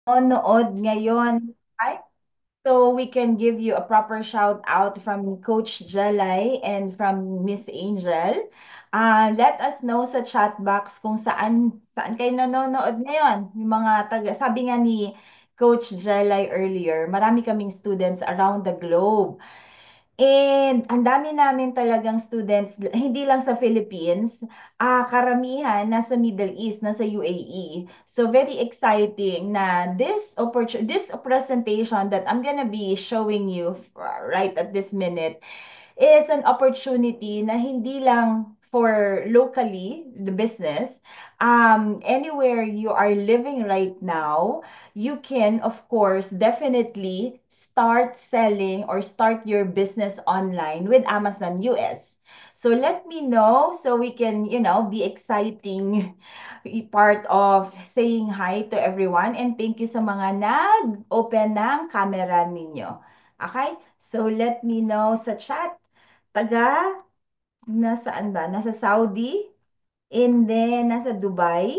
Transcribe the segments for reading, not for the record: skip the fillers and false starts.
nanonood ngayon. Hi. So we can give you a proper shout out from Coach Jelay and from Miss Angel. Let us know sa chat box kung saan kayo nanonood ngayon. Yung mga taga, sabi nga ni Coach Jelay earlier, marami kaming students around the globe. And ang dami namin talagang students, hindi lang sa Philippines, karamihan nasa Middle East, nasa UAE. So very exciting na this presentation that I'm gonna be showing you right at this minute is an opportunity na hindi lang for locally, the business, anywhere you are living right now, you can, of course, definitely start selling or start your business online with Amazon US. So let me know so we can, be exciting part of saying hi to everyone and thank you sa mga nag-open ng camera ninyo. Okay? So let me know sa chat taga, nasaan ba? Nasa Saudi, and then nasa Dubai,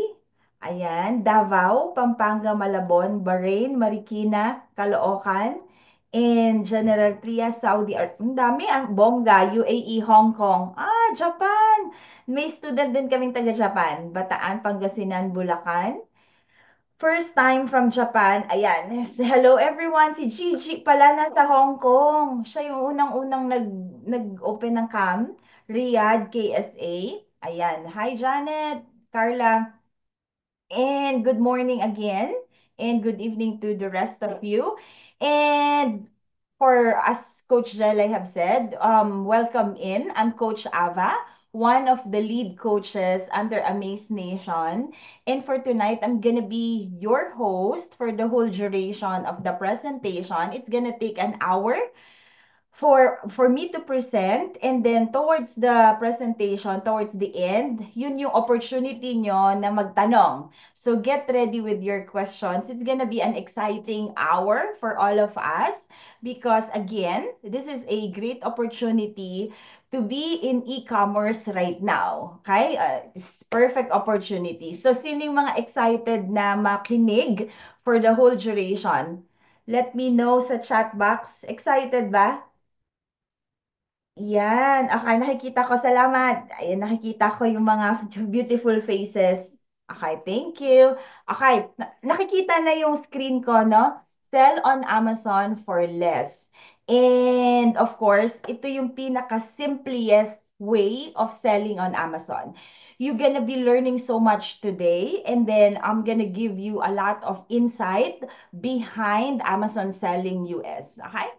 ayan, Davao, Pampanga, Malabon, Bahrain, Marikina, Caloocan, and General Trias, Saudi Arabia. Ang dami, bongga, UAE, Hong Kong, Japan. May student din kaming taga Japan, Bataan, Pangasinan, Bulacan. First time from Japan. Ayan. Hello everyone. Si Gigi pala nasa Hong Kong. Siya yung unang-unang nag-open ng cam. Riyadh, KSA. Ayan. Hi Janet, Carla. And good morning again. And good evening to the rest of you. And for as Coach Jelay have said, welcome in. I'm Coach Ava, one of the lead coaches under Amaze Nation. And for tonight, I'm gonna be your host for the whole duration of the presentation. It's gonna take an hour for me to present, and then towards the presentation, towards the end, yun yung opportunity nyo na magtanong. So get ready with your questions. It's gonna be an exciting hour for all of us because again, this is a great opportunity to be in e-commerce right now. Okay? It's perfect opportunity. So sino yung mga excited na makinig for the whole duration? Let me know sa chat box. Excited ba? Yan. Okay, nakikita ko. Salamat. Ayan, nakikita ko yung mga beautiful faces. Okay, thank you. Okay, nakikita na yung screen ko, no? Sell on Amazon for less. And of course, ito yung pinaka-simplest way of selling on Amazon. You're gonna be learning so much today, and then I'm gonna give you a lot of insight behind Amazon selling US. Okay?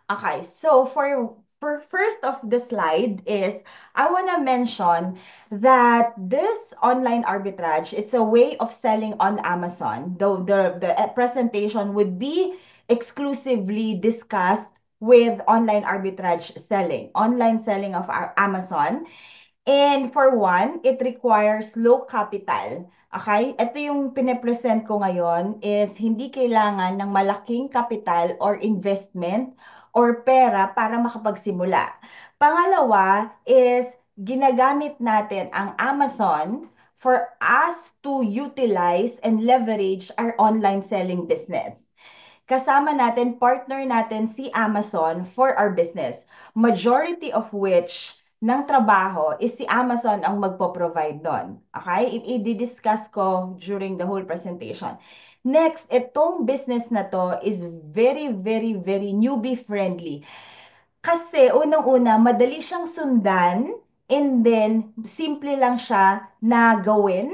Okay, so for first of the slide is I want to mention that this online arbitrage, it's a way of selling on Amazon. Though the presentation would be exclusively discussed with online arbitrage selling, online selling of our Amazon. And for one, it requires low capital. Okay? Ito yung pine-present ko ngayon is hindi kailangan ng malaking capital or investment or pera para makapagsimula. Pangalawa is ginagamit natin ang Amazon for us to utilize and leverage our online selling business. Kasama natin, partner natin si Amazon for our business. Majority of which ng trabaho is si Amazon ang magpo-provide doon. Okay? I-discuss ko during the whole presentation. Next, itong business na to is very, very, very newbie friendly. Kasi unang-una, madali siyang sundan and then simple lang siya na gawin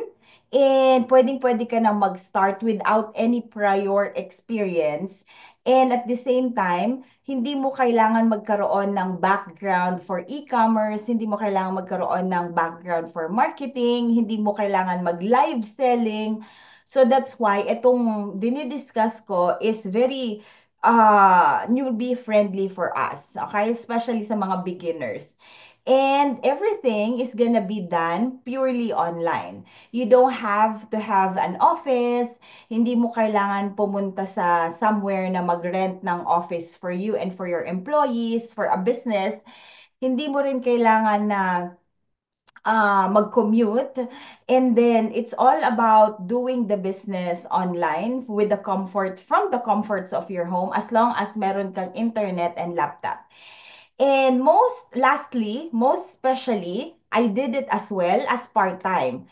and pwedeng-pwede ka na mag-start without any prior experience. And at the same time, hindi mo kailangan magkaroon ng background for e-commerce, hindi mo kailangan magkaroon ng background for marketing, hindi mo kailangan mag-live selling. So that's why itong dinidiscuss ko is very newbie friendly for us, okay? Especially sa mga beginners. And everything is gonna be done purely online. You don't have to have an office. Hindi mo kailangan pumunta sa somewhere na mag-rent ng office for you and for your employees, for a business. Hindi mo rin kailangan na mag-commute. And then it's all about doing the business online with the comfort from the comforts of your home as long as meron kang internet and laptop. And most especially, I did it as well as part-time.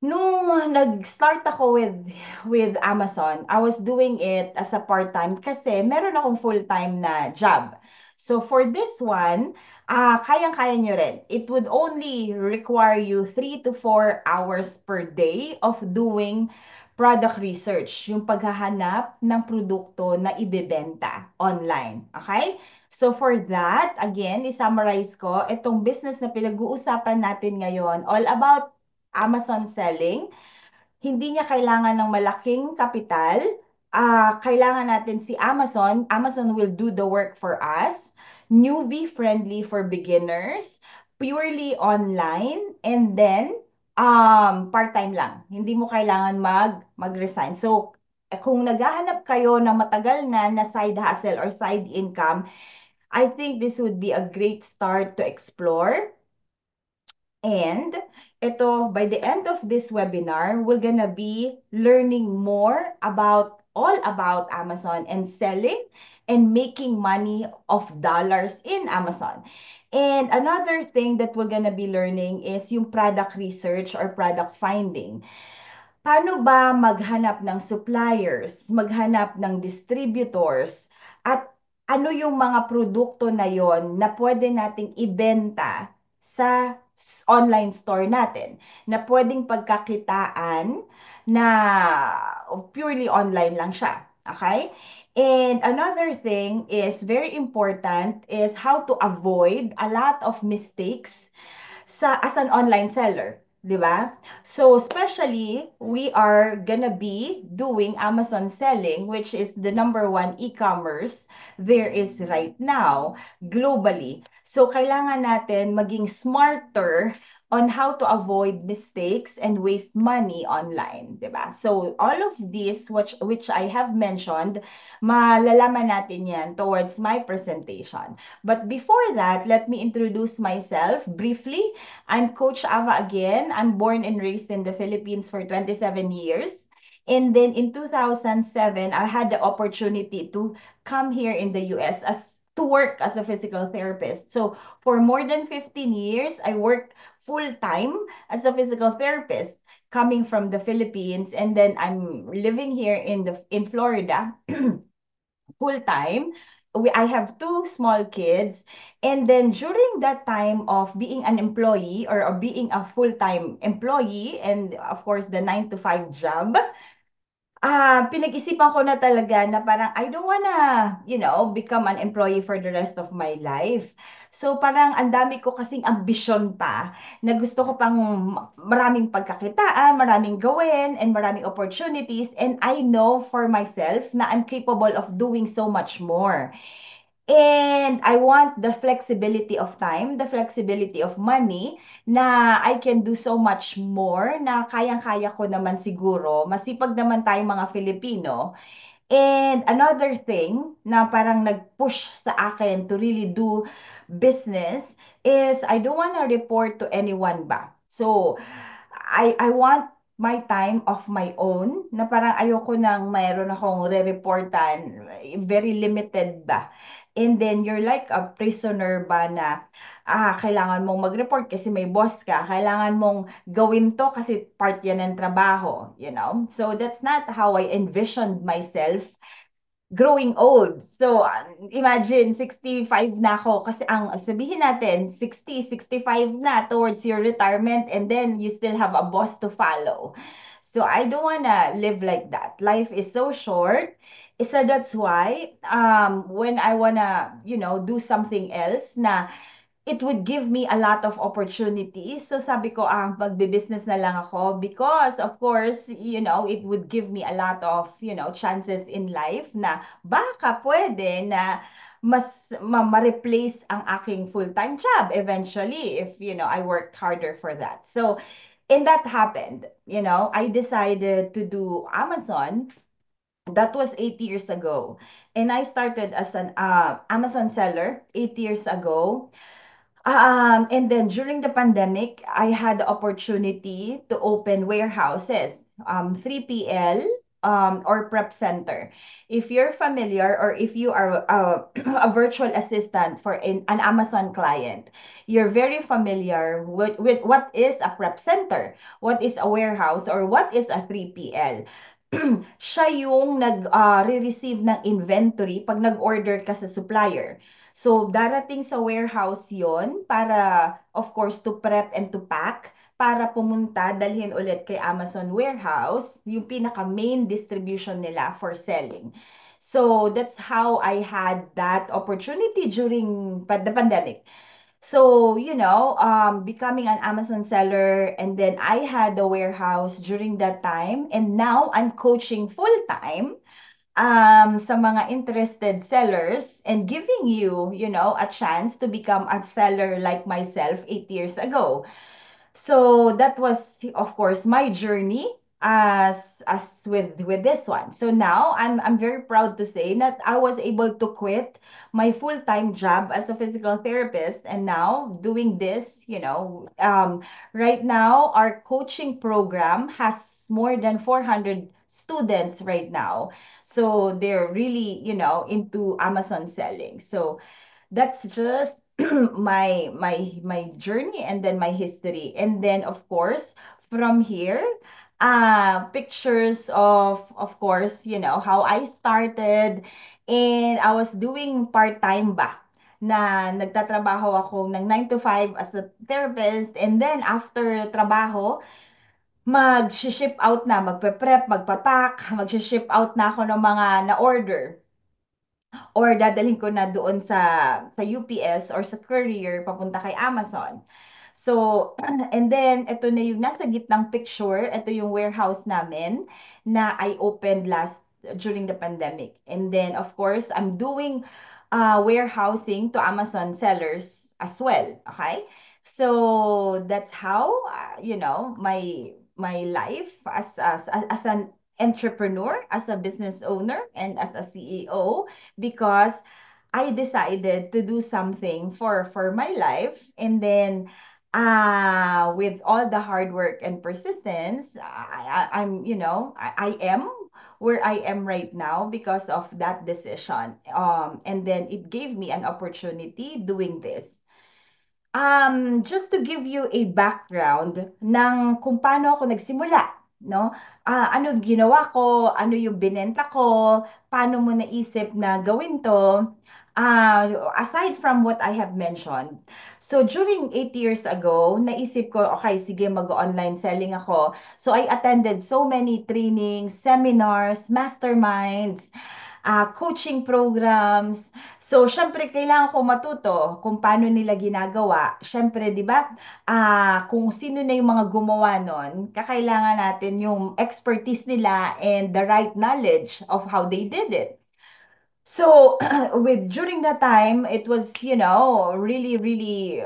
Nung nag-start ako with Amazon, I was doing it as a part-time kasi meron akong full-time na job. So for this one, kayang-kaya nyo rin. It would only require you 3 to 4 hours per day of doing product research, yung paghahanap ng produkto na ibebenta online. Okay? So for that, again, i-summarize ko, itong business na pinag-uusapan natin ngayon, all about Amazon selling, hindi niya kailangan ng malaking kapital. Kailangan natin si Amazon. Amazon will do the work for us. Newbie friendly for beginners. Purely online. And then, part-time lang. Hindi mo kailangan mag-resign. So, kung naghahanap kayo ng matagal na side hustle or side income, I think this would be a great start to explore. And ito, by the end of this webinar, we're gonna be learning more about all about Amazon and selling and making money of dollars in Amazon. And another thing that we're gonna be learning is yung product research or product finding. Paano ba maghanap ng suppliers, maghanap ng distributors, at ano yung mga produkto na yon na pwede nating ibenta sa online store natin, na pwedeng pagkakitaan na purely online lang siya. Okay? And another thing is very important is how to avoid a lot of mistakes as an online seller, 'di ba? So especially we are gonna be doing Amazon selling, which is the number one e-commerce there is right now globally. So kailangan natin maging smarter on how to avoid mistakes and waste money online, 'di ba? So all of this which I have mentioned, malalaman natin 'yan towards my presentation. But before that, let me introduce myself briefly. I'm Coach Ava again. I'm born and raised in the Philippines for 27 years. And then in 2007, I had the opportunity to come here in the US as to work as a physical therapist. So for more than 15 years, I worked full time as a physical therapist coming from the Philippines, and then I'm living here in Florida full time. I have two small kids. And then during that time of being an employee or being a full-time employee, and of course the 9 to 5 job, pinag-isipan ko na talaga na parang I don't wanna, become an employee for the rest of my life. So parang ang dami ko kasing ambisyon pa na gusto ko pang maraming pagkakitaan, maraming gawin, and maraming opportunities. And I know for myself na I'm capable of doing so much more. And I want the flexibility of time, the flexibility of money, na I can do so much more, na kayang-kaya ko naman siguro. Masipag naman tayong mga Filipino. And another thing na parang nag-push sa akin to really do business is I don't want to report to anyone ba. So, I want my time of my own na parang ayoko nang mayroon akong re-reportan, very limited ba. And then you're like a prisoner ba na kailangan mong mag-report kasi may boss ka, kailangan mong gawin to kasi part yan ng trabaho, you know? So that's not how I envisioned myself growing old. So, imagine, 65 na ako. Kasi ang sabihin natin, 60, 65 na towards your retirement, and then you still have a boss to follow. So, I don't wanna live like that. Life is so short. So that's why when I wanna, do something else na it would give me a lot of opportunities. So sabi ko, magbe-business na lang ako because of course, it would give me a lot of, chances in life na baka pwede na mas ma-replace ang aking full-time job eventually if, I worked harder for that. So, and that happened, I decided to do Amazon. That was 8 years ago. And I started as an Amazon seller 8 years ago. And then during the pandemic, I had the opportunity to open warehouses, 3PL, or prep center. If you're familiar or if you are a virtual assistant for an Amazon client, you're very familiar with what is a prep center, what is a warehouse, or what is a 3PL. Siya yung re-receive ng inventory pag nag-order ka sa supplier. So, darating sa warehouse yon para, of course, to prep and to pack para pumunta, dalhin ulit kay Amazon warehouse, yung pinaka-main distribution nila for selling. So, that's how I had that opportunity during the pandemic. So, becoming an Amazon seller, and then I had the warehouse during that time, and now I'm coaching full time sa mga interested sellers and giving you, a chance to become a seller like myself 8 years ago. So that was, of course, my journey as with this one. So now I'm very proud to say that I was able to quit my full-time job as a physical therapist and now doing this, right now our coaching program has more than 400 students right now. So they're really, into Amazon selling. So that's just my journey and then my history. And then of course from here, pictures of course, how I started, and I was doing part-time ba na nagtatrabaho ako ng 9 to 5 as a therapist, and then after trabaho mag-ship out na, magpe-prep, magpapak, mag-ship out na ako ng mga na-order or dadalhin ko na doon sa UPS or sa courier papunta kay Amazon. So, and then ito na yung nasa gitnang picture, ito yung warehouse namin na I opened last during the pandemic. And then of course, I'm doing warehousing to Amazon sellers as well, okay? So, that's how my life as an entrepreneur, as a business owner, and as a CEO, because I decided to do something for my life, and then with all the hard work and persistence, I am where I am right now because of that decision. And then it gave me an opportunity doing this. Just to give you a background ng kung paano ako nagsimula, no? Ano ginawa ko, ano yung binenta ko, paano mo naisip na gawin to, aside from what I have mentioned. So during 8 years ago, naisip ko, okay, sige, mag-online selling ako. So I attended so many trainings, seminars, masterminds, coaching programs. So, syempre, kailangan ko matuto kung paano nila ginagawa. Syempre, di ba, kung sino na yung mga gumawa nun, kakailangan natin yung expertise nila and the right knowledge of how they did it. So with during that time, it was, really, really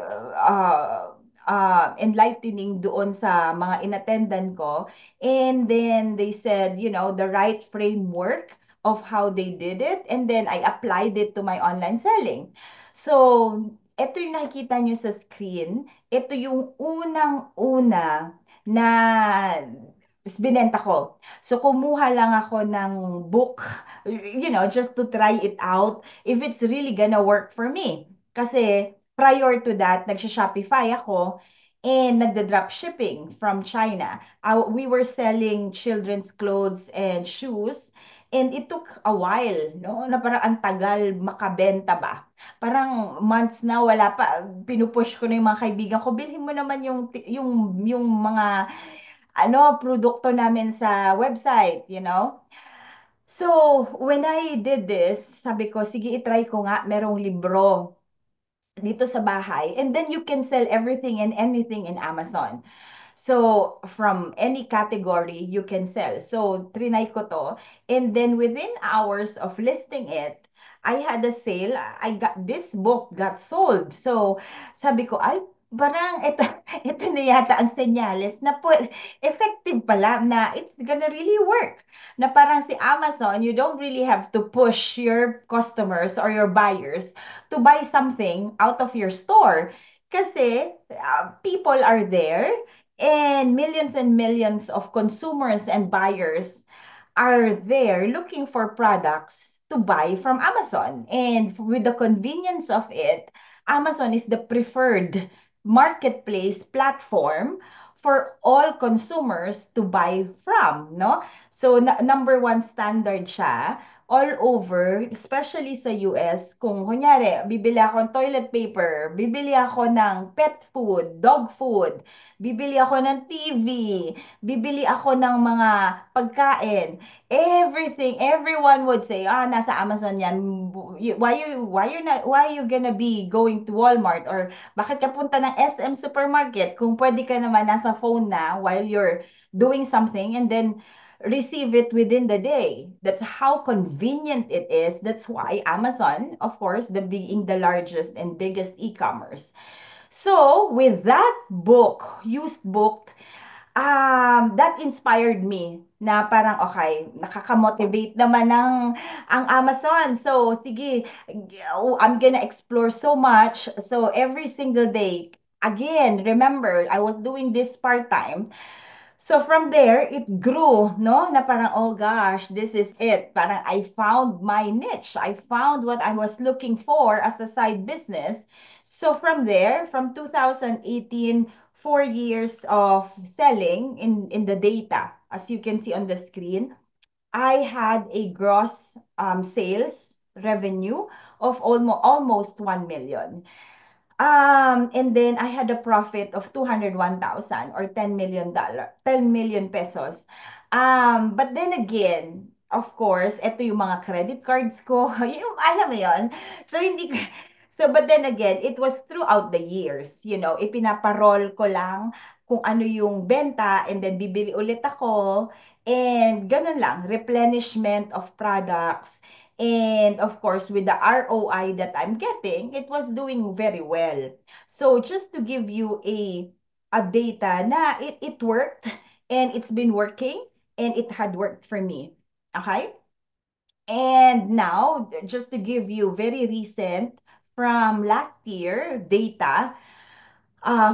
enlightening doon sa mga inattendan ko. And then they said, the right framework of how they did it. And then I applied it to my online selling. So, ito yung nakikita nyo sa screen. Ito yung unang-una na binenta ko. So, kumuha lang ako ng book, just to try it out if it's really gonna work for me. Kasi prior to that, nagsha-Shopify ako and nagda-drop shipping from China. We were selling children's clothes and shoes, and it took a while, no? Na parang ang tagal makabenta ba? Parang months na wala pa, pinupush ko na yung mga kaibigan ko, bilhin mo naman yung mga produkto namin sa website, So, when I did this, sabi ko, sige, itry ko nga, merong libro dito sa bahay. And then you can sell everything and anything in Amazon. So, from any category, you can sell. So, trinay ko to. And then within hours of listing it, I had a sale. This book got sold. So, sabi ko, ay, parang ito, ito na yata ang senyales na effective pala na it's gonna really work. Na parang si Amazon, you don't really have to push your customers or your buyers to buy something out of your store. Kasi people are there and millions of consumers and buyers are there looking for products to buy from Amazon. And with the convenience of it, Amazon is the preferred marketplace platform for all consumers to buy from, no? So number one standard siya all over, especially sa US, kung kunyari, bibili ako ng toilet paper, bibili ako ng pet food, dog food, bibili ako ng TV, bibili ako ng mga pagkain, everything, everyone would say, nasa Amazon yan. Why you gonna be going to Walmart? Or bakit ka punta ng SM supermarket kung pwede ka naman nasa phone na while you're doing something and then receive it within the day. That's how convenient it is. That's why Amazon, of course, being the largest and biggest e-commerce. So, with that book, used book, that inspired me na parang okay, nakaka-motivate naman ang Amazon. So, sige, I'm gonna explore so much. So, every single day, again, remember, I was doing this part-time. So from there, it grew, no? Na parang, oh gosh, this is it. Parang I found my niche. I found what I was looking for as a side business. So from there, from 2018, 4 years of selling in the data, as you can see on the screen, I had a gross sales revenue of almost 1 million. And then I had a profit of 201,000 or $10 million pesos. But then again, of course, ito yung mga credit cards ko, yung alam mo yon. So hindi ko So but then again, it was throughout the years, ipinaparol ko lang kung ano yung benta and then bibili ulit ako and ganun lang, replenishment of products. And of course, with the ROI that I'm getting, it was doing very well. So just to give you a data na it worked and it's been working and it had worked for me. Okay? And now, just to give you very recent from last year data,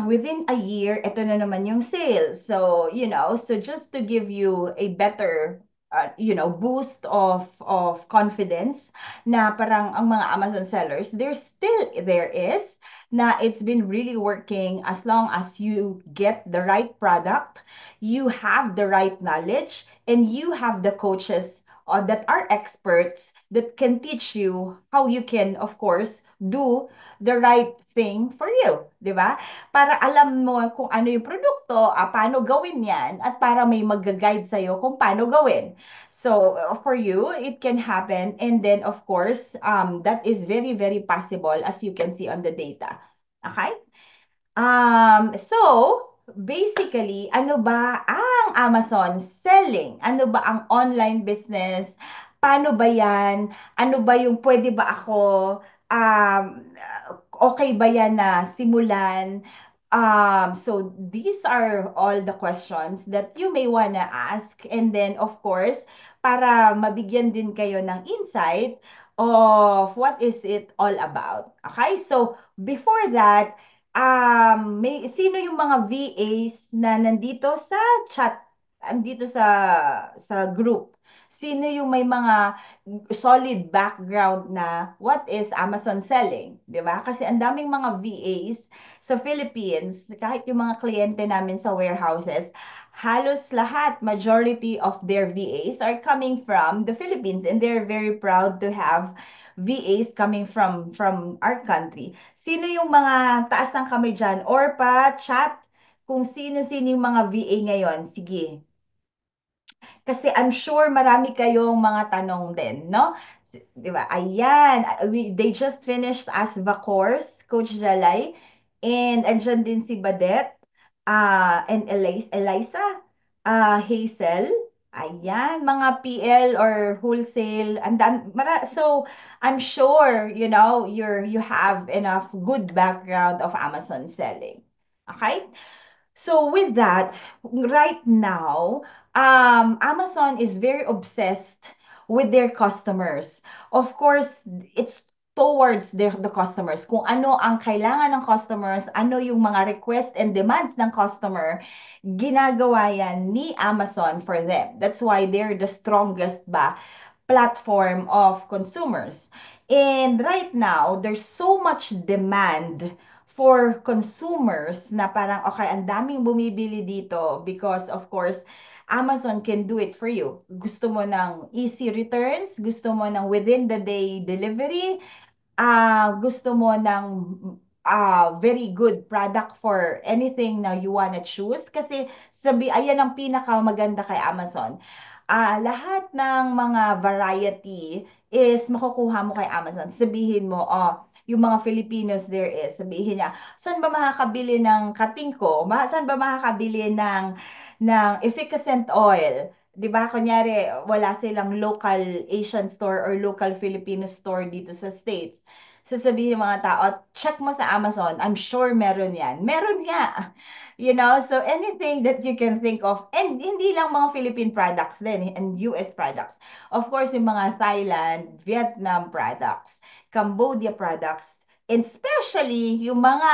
within a year, ito na naman yung sales. So, so just to give you a better, boost of confidence na parang ang mga Amazon sellers, there is na it's been really working as long as you get the right product, you have the right knowledge, and you have the coaches that are experts that can teach you how you can, of course, do the right thing for you, di ba? Para alam mo kung ano yung produkto, paano gawin yan, at para may mag-guide sa'yo kung paano gawin. So, for you, it can happen. And then, of course, that is very, very possible as you can see on the data. Okay? So, basically, ano ba ang Amazon selling? Ano ba ang online business? Paano ba yan? Ano ba yung pwede ba ako? Um, okay ba yan na simulan? So these are all the questions that you may wanna ask. And then, of course, para mabigyan din kayo ng insight of what is it all about. Okay? So, before that, sino yung mga VAs na nandito sa chat, andito sa group? Sino yung may mga solid background na what is Amazon selling, 'di ba? Kasi ang daming mga VAs sa Philippines, kahit yung mga kliyente namin sa warehouses, halos lahat, majority of their VAs are coming from the Philippines and they're very proud to have VAs coming from our country. Sino yung mga taas ng kamay dyan? Or pa, chat, kung sino-sino yung mga VA ngayon. Sige, kasi I'm sure marami kayong mga tanong din, no? Di ba? Ayan, they just finished ASVA course, Coach Jalay. And andyan din si Badet, and Eliza, Hazel. Ayan, mga PL or wholesale. So, I'm sure, you have enough good background of Amazon selling. Okay? So with that, right now, Amazon is very obsessed with their customers. Of course, it's towards the customers. Kung ano ang kailangan ng customers, ano yung mga request and demands ng customer, ginagawa yan ni Amazon for them. That's why they're the strongest ba platform of consumers. And right now, there's so much demand for consumers na parang, okay, ang daming bumibili dito because of course, Amazon can do it for you. Gusto mo ng easy returns, gusto mo ng within the day delivery, gusto mo ng very good product for anything na you wanna choose. Kasi ayan ang pinakamaganda kay Amazon. Lahat ng mga variety is makukuha mo kay Amazon. Sabihin mo, yung mga Filipinos there is, sabihin niya, saan ba makakabili ng kating ko? Saan ba makakabili ng efficacent oil? 'Di ba? Kunyari, wala silang local Asian store or local Filipino store dito sa States. Sasabihin ng mga tao, check mo sa Amazon. I'm sure meron yan. Meron nga. You know, so anything that you can think of, and hindi lang mga Philippine products din, and US products. Of course, yung mga Thailand, Vietnam products, Cambodia products, and especially yung mga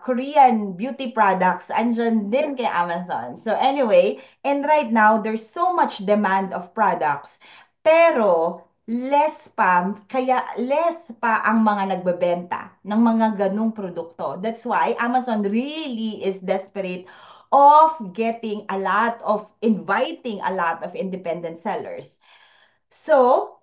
Korean beauty products, andyan din kay Amazon. So anyway, and right now, there's so much demand of products, pero kaya less pa ang mga nagbebenta ng mga ganung produkto. That's why Amazon really is desperate of inviting a lot of independent sellers. So,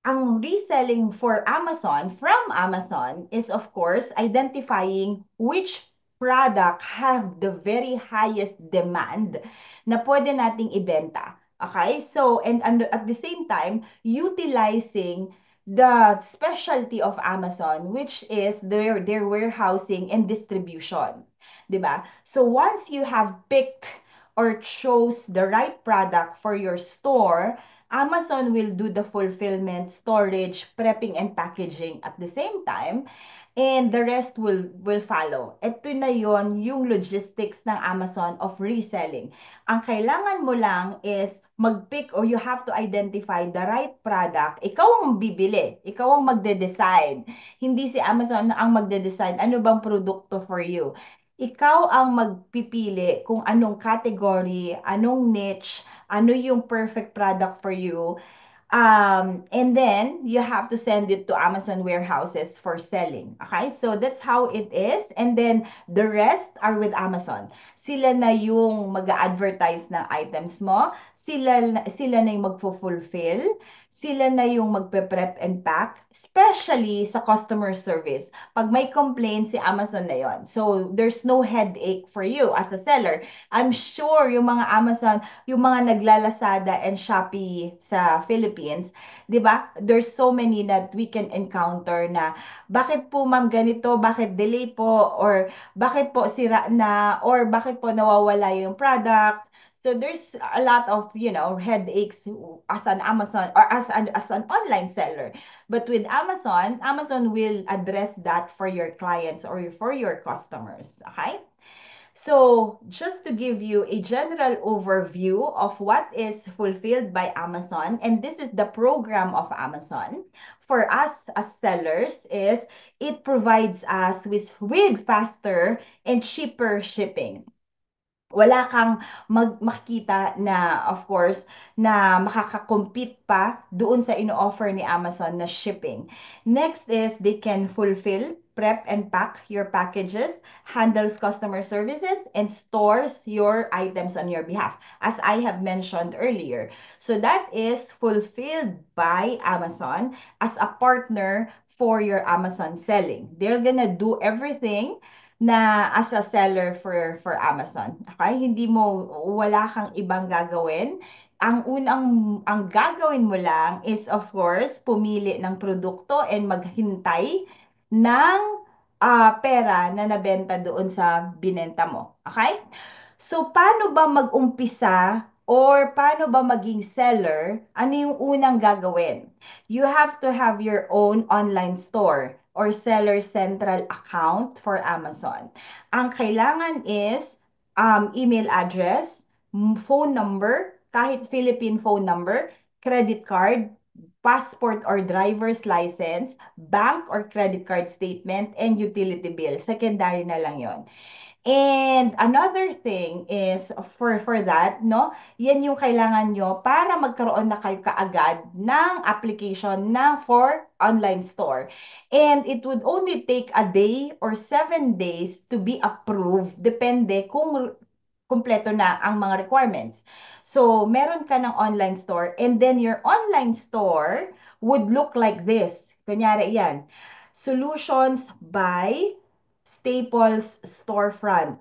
ang reselling for Amazon from Amazon is of course identifying which product have the very highest demand na pwede nating ibenta. Okay? So, and at the same time, utilizing the specialty of Amazon, which is their warehousing and distribution. 'Di ba? So, once you have picked or chose the right product for your store, Amazon will do the fulfillment, storage, prepping, and packaging at the same time, and the rest will follow. Ito na yon yung logistics ng Amazon of reselling. Ang kailangan mo lang is mag-pick or you have to identify the right product. Ikaw ang bibili. Ikaw ang magde-decide. Hindi si Amazon ang magde-decide ano bang produkto for you. Ikaw ang magpipili kung anong category, anong niche, ano yung perfect product for you. And then you have to send it to Amazon warehouses for selling. Okay? So that's how it is. And then the rest are with Amazon. Sila na yung mag-advertise ng items mo. Sila na yung magfo-fulfill. Sila na yung magpe-prep and pack. Especially sa customer service. Pag may complaint, si Amazon na yon. So there's no headache for you as a seller. I'm sure yung mga Amazon, yung mga naglalasada and Shopee sa Philippines, 'di ba? There's so many that we can encounter na bakit po ma'am ganito, bakit delay po, or bakit po sira na, or bakit po nawawala yung product. So there's a lot of, headaches as an Amazon or as an online seller. But with Amazon, Amazon will address that for your clients or for your customers, okay? So, just to give you a general overview of what is fulfilled by Amazon, and this is the program of Amazon for us as sellers, is it provides us with faster and cheaper shipping. Wala kang makikita na, of course, na makaka-compete pa doon sa ino-offer ni Amazon na shipping. Next is they can fulfill, prep and pack your packages, handles customer services, and stores your items on your behalf, as I have mentioned earlier. So that is fulfilled by Amazon as a partner for your Amazon selling. They're gonna do everything na as a seller for Amazon. Okay? Wala kang ibang gagawin. Ang gagawin mo lang is of course, pumili ng produkto and maghintay ng pera na nabenta doon sa binenta mo. Okay? So, paano ba mag-umpisa or paano ba maging seller? Ano yung unang gagawin? You have to have your own online store or seller central account for Amazon. Ang kailangan is email address, phone number, kahit Philippine phone number, credit card, passport or driver's license, bank or credit card statement, and utility bill. Secondary na lang yon. And another thing is for that, no? Yan yung kailangan nyo para magkaroon na kayo kaagad ng application na for online store. And it would only take a day or 7 days to be approved, depende kung kumpleto na ang mga requirements. So, meron ka ng online store and then your online store would look like this. Kunyari yan, Solutions by Staples Storefront.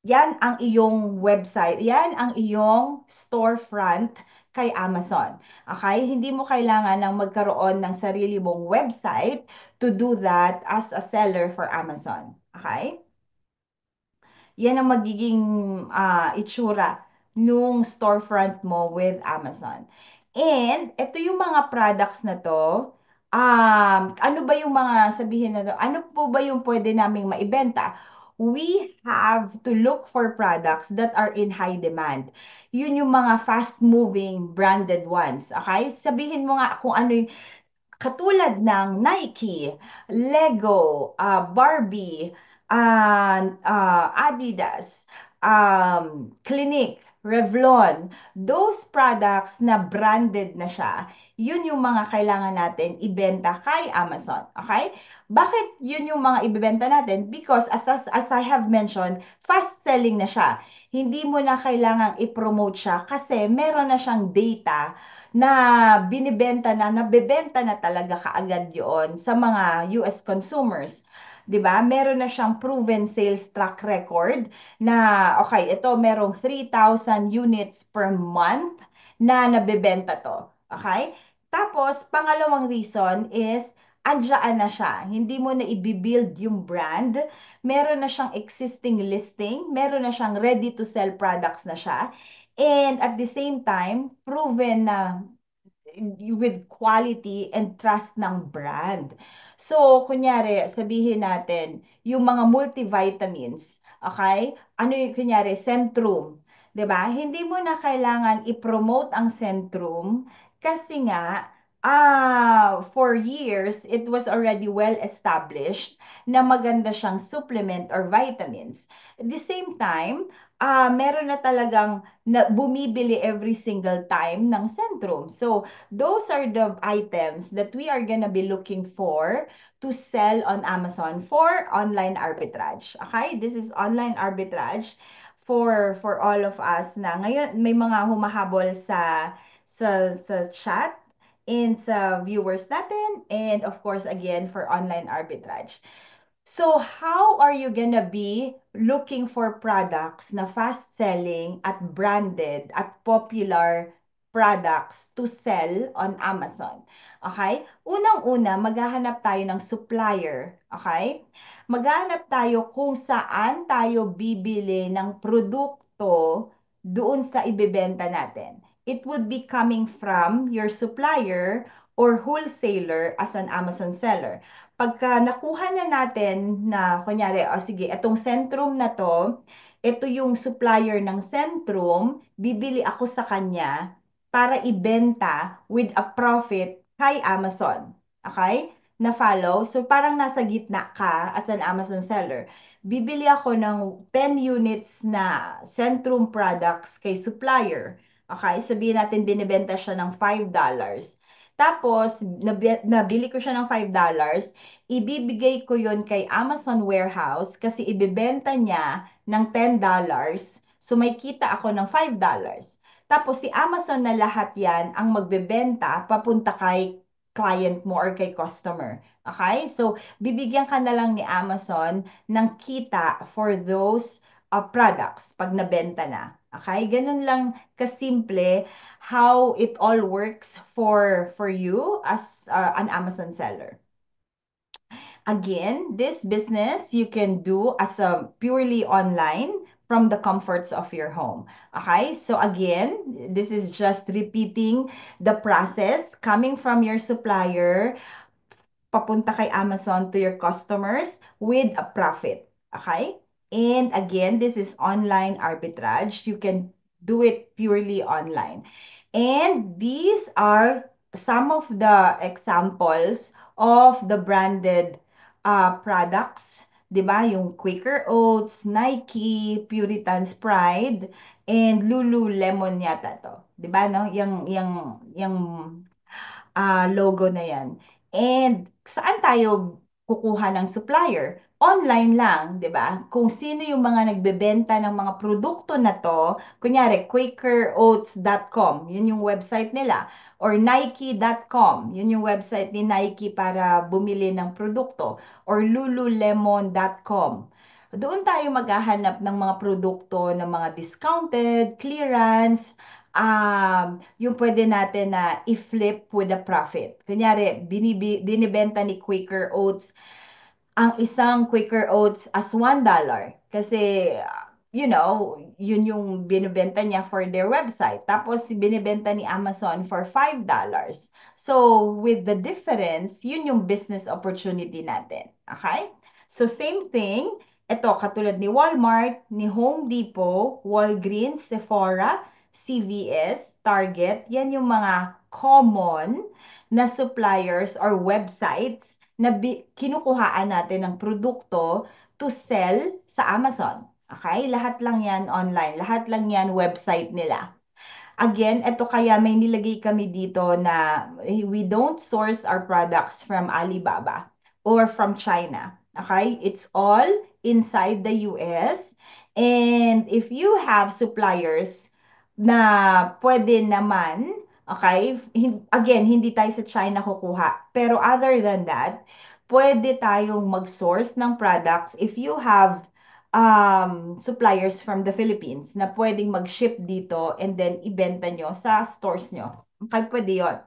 Yan ang iyong website. Yan ang iyong storefront kay Amazon. Okay? Hindi mo kailangan ng magkaroon ng sarili mong website to do that as a seller for Amazon. Okay? Yan ang magiging itsura nung storefront mo with Amazon. And ito yung mga products na to. Ano ba yung mga sabihin na to? Ano po ba yung pwede naming maibenta? We have to look for products that are in high demand. Yun yung mga fast-moving branded ones. Okay? Sabihin mo nga kung ano yung katulad ng Nike, Lego, Barbie, Adidas, Clinique, Revlon, those products na branded na siya, yun yung mga kailangan natin ibenta kay Amazon. Okay? Bakit yun yung mga ibebenta natin? Because as I have mentioned, fast selling na siya. Hindi mo na kailangang i-promote siya kasi meron na siyang data na nabebenta na talaga kaagad yon sa mga US consumers. 'Di ba? Meron na siyang proven sales track record na okay, ito merong 3,000 units per month na nabebenta to. Okay? Tapos, pangalawang reason is andiyan na siya. Hindi mo na i-build yung brand. Meron na siyang existing listing. Meron na siyang ready to sell products na siya. And at the same time, proven na with quality and trust ng brand. So, kunyari, sabihin natin, yung mga multivitamins, okay? Ano yung, kunyari, Centrum, 'di ba? Hindi mo na kailangan i-promote ang Centrum kasi nga, for years, it was already well established na maganda siyang supplement or vitamins. At the same time, meron na talagang bumibili every single time ng Centrum. So, those are the items that we are gonna be looking for to sell on Amazon for online arbitrage. Okay? This is online arbitrage for all of us na ngayon may mga humahabol sa chat and sa viewers natin and of course again for online arbitrage. So, how are you gonna be looking for products na fast-selling at branded at popular products to sell on Amazon? Okay? Unang-una, maghahanap tayo ng supplier. Okay? Maghahanap tayo kung saan tayo bibili ng produkto doon sa ibebenta natin. It would be coming from your supplier or wholesaler as an Amazon seller. Pagka nakuha na natin na, kunyari, o sige, itong Centrum na to, ito yung supplier ng Centrum, bibili ako sa kanya para ibenta with a profit kay Amazon. Okay? Na-follow? So, parang nasa gitna ka as an Amazon seller. Bibili ako ng 10 units na Centrum products kay supplier. Okay? Sabihin natin binibenta siya ng $5. Tapos, nabili ko siya ng $5, ibibigay ko yon kay Amazon Warehouse kasi ibibenta niya ng $10. So, may kita ako ng $5. Tapos, si Amazon na lahat yan ang magbebenta papunta kay client mo or kay customer. Okay? So, bibigyan ka na lang ni Amazon ng kita for those products pag nabenta na. Okay? Ganun lang kasimple how it all works for you as an Amazon seller. Again, this business you can do as a purely online from the comforts of your home. Okay? So again, this is just repeating the process coming from your supplier papunta kay Amazon to your customers with a profit. Okay? And again, this is online arbitrage. You can do it purely online. And these are some of the examples of the branded products. 'Di ba? Yung Quaker Oats, Nike, Puritan's Pride, and Lululemon yata to. 'Di ba, no? Yung logo na yan. And saan tayo kukuha ng supplier? Online lang, 'di ba? Kung sino yung mga nagbebenta ng mga produkto na to, kunyari quakeroats.com, yun yung website nila, or nike.com, yun yung website ni Nike para bumili ng produkto, or lululemon.com. Doon tayo maghahanap ng mga produkto ng mga discounted, clearance, yung pwede natin na i-flip with a profit. Kunyari, binibenta ni Quaker Oats ang isang Quaker Oats as $1. Kasi, yun yung binibenta niya for their website. Tapos, binibenta ni Amazon for $5. So, with the difference, yun yung business opportunity natin. Okay? So, same thing. Ito, katulad ni Walmart, ni Home Depot, Walgreens, Sephora, CVS, Target, yan yung mga common na suppliers or websites na kinukuhaan natin ng produkto to sell sa Amazon. Okay? Lahat lang yan online. Lahat lang yan website nila. Again, ito kaya may nilagay kami dito na we don't source our products from Alibaba or from China. Okay? It's all inside the US. And if you have suppliers na pwede naman, okay, again, hindi tayo sa China kukuha. Pero other than that, pwede tayong mag-source ng products if you have suppliers from the Philippines na pwedeng mag-ship dito and then ibenta nyo sa stores nyo. Okay, pwede yun.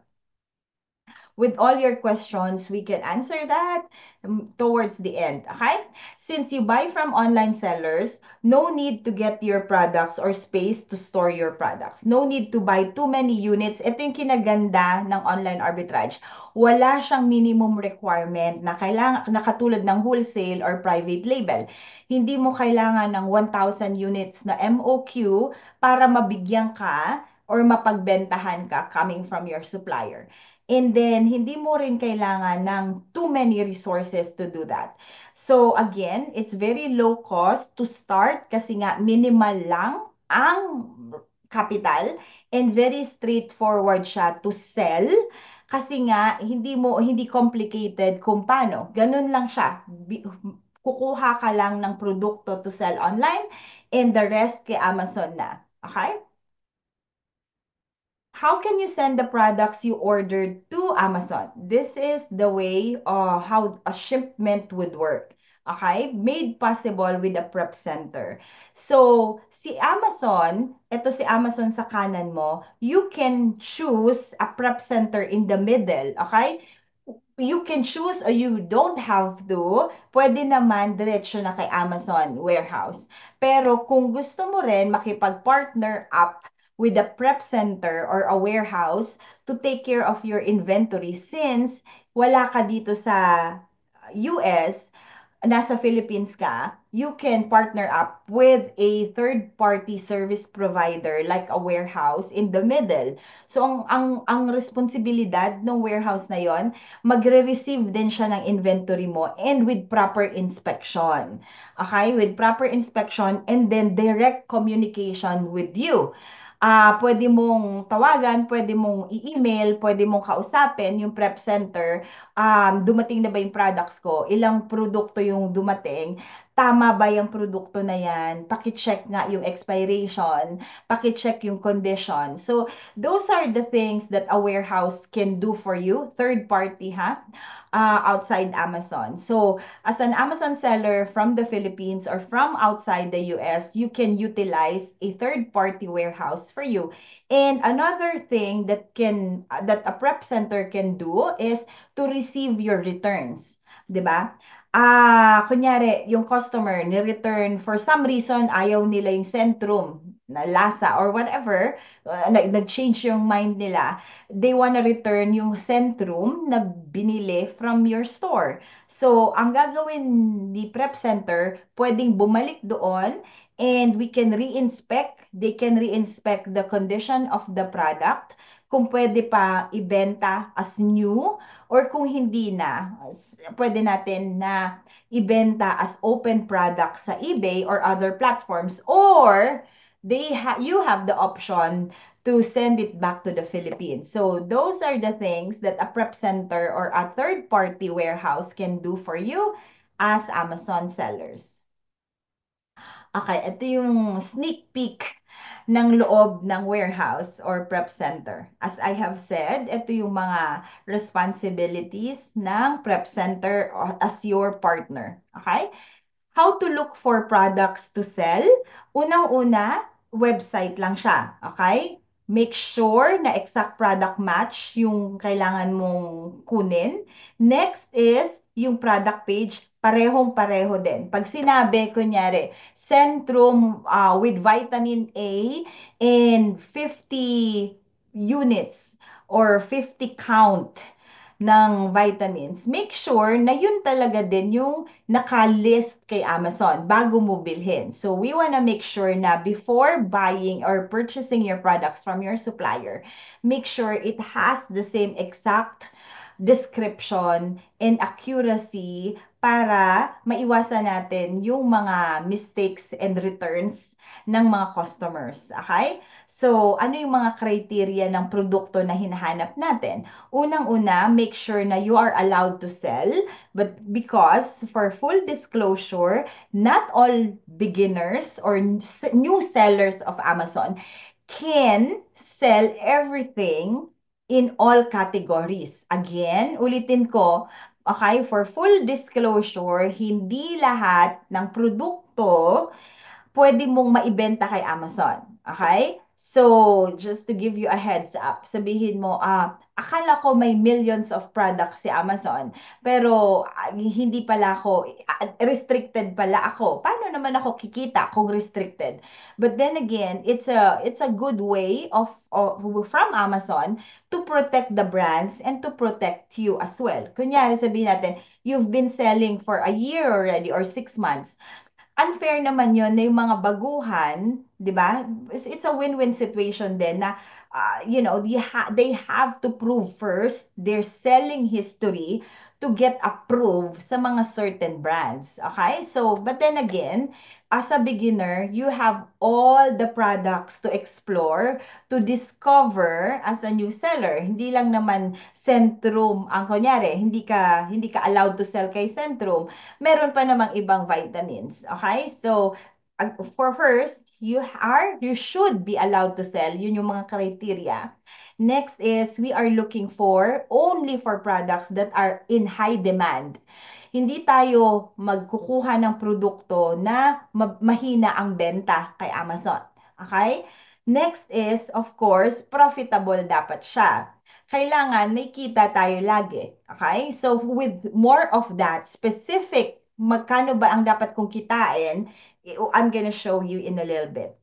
With all your questions, we can answer that towards the end. Okay? Since you buy from online sellers, no need to get your products or space to store your products. No need to buy too many units. Ito yung kinaganda ng online arbitrage. Wala siyang minimum requirement na kailangan na katulad ng wholesale or private label. Hindi mo kailangan ng 1,000 units na MOQ para mabigyan ka or mapagbentahan ka coming from your supplier. And then, hindi mo rin kailangan ng too many resources to do that. So, again, it's very low cost to start kasi nga minimal lang ang capital and very straightforward siya to sell kasi nga hindi complicated kung paano. Ganun lang siya. Kukuha ka lang ng produkto to sell online and the rest kay Amazon na. Okay? How can you send the products you ordered to Amazon? This is the way how a shipment would work. Okay? Made possible with a prep center. So, ito si Amazon sa kanan mo, you can choose a prep center in the middle. Okay? You can choose or you don't have to. Pwede naman diretso na kay Amazon warehouse. Pero kung gusto mo rin makipag-partner up with a prep center or a warehouse to take care of your inventory since wala ka dito sa US, nasa Philippines ka, you can partner up with a third-party service provider like a warehouse in the middle. So, ang responsibilidad ng warehouse na yon, magre-receive din siya ng inventory mo and with proper inspection. Okay? With proper inspection and then direct communication with you. Pwede mong tawagan, pwede mong i-email, pwede mong kausapin yung prep center, dumating na ba yung products ko, ilang produkto yung dumating, tama ba yung produkto na yan, paki-check nga yung expiration, paki-check yung condition. So, those are the things that a warehouse can do for you, third party ha, outside Amazon. So, as an Amazon seller from the Philippines or from outside the US, you can utilize a third-party warehouse for you. And another thing that a prep center can do is to receive your returns, 'di ba? Kunyari, yung customer ni-return for some reason ayaw nila yung Centrum na lasa or whatever, nag-change yung mind nila, they wanna return yung Centrum na binili from your store. So, ang gagawin ni Prep Center, pwedeng bumalik doon and we can re-inspect, they can re-inspect the condition of the product, kung pwede pa ibenta as new, or kung hindi na, pwede natin na ibenta as open product sa eBay or other platforms, or you have the option to send it back to the Philippines. So those are the things that a prep center or a third party warehouse can do for you as Amazon sellers. Okay, ito yung sneak peek ng loob ng warehouse or prep center. As I have said, ito yung mga responsibilities ng prep center as your partner. Okay? How to look for products to sell. Unang-una, website lang siya. Okay? Make sure na exact product match yung kailangan mong kunin. Next is yung product page, parehong-pareho din. Pag sinabi, kunyari, Centrum with vitamin A and 50 units or 50 count ng vitamins, make sure na yun talaga din yung nakalist kay Amazon bago mo bilhin. So we want to make sure na before buying or purchasing your products from your supplier, make sure it has the same exact description and accuracy para maiwasan natin yung mga mistakes and returns ng mga customers. Okay? So, ano yung mga criteria ng produkto na hinahanap natin? Unang-una, make sure na you are allowed to sell, but because for full disclosure, not all beginners or new sellers of Amazon can sell everything in all categories. Again, ulitin ko, okay, for full disclosure, hindi lahat ng produkto pwede mong maibenta kay Amazon. Okay? So, just to give you a heads up, sabihin mo, akala ko may millions of products si Amazon, pero hindi pala ako, restricted pala ako. Paano naman ako kikita kung restricted? But then again, it's a good way of from Amazon to protect the brands and to protect you as well. Kunyari, sabihin natin, you've been selling for a year already or 6 months, unfair naman yon na yung mga baguhan, 'di ba? It's a win-win situation din na they have to prove first their selling history to get approved sa mga certain brands. Okay? So, but then again, as a beginner, you have all the products to explore, to discover as a new seller. Hindi lang naman Centrum ang kunyari, hindi ka allowed to sell kay Centrum, meron pa namang ibang vitamins. Okay? So, for first, you should be allowed to sell. Yun yung mga criteria. Next is, we are looking for only for products that are in high demand. Hindi tayo magkukuha ng produkto na mahina ang benta kay Amazon. Okay? Next is, of course, profitable dapat siya. Kailangan may kita tayo lagi. Okay? So with more of that specific, magkano ba ang dapat kong kitain, I'm gonna show you in a little bit.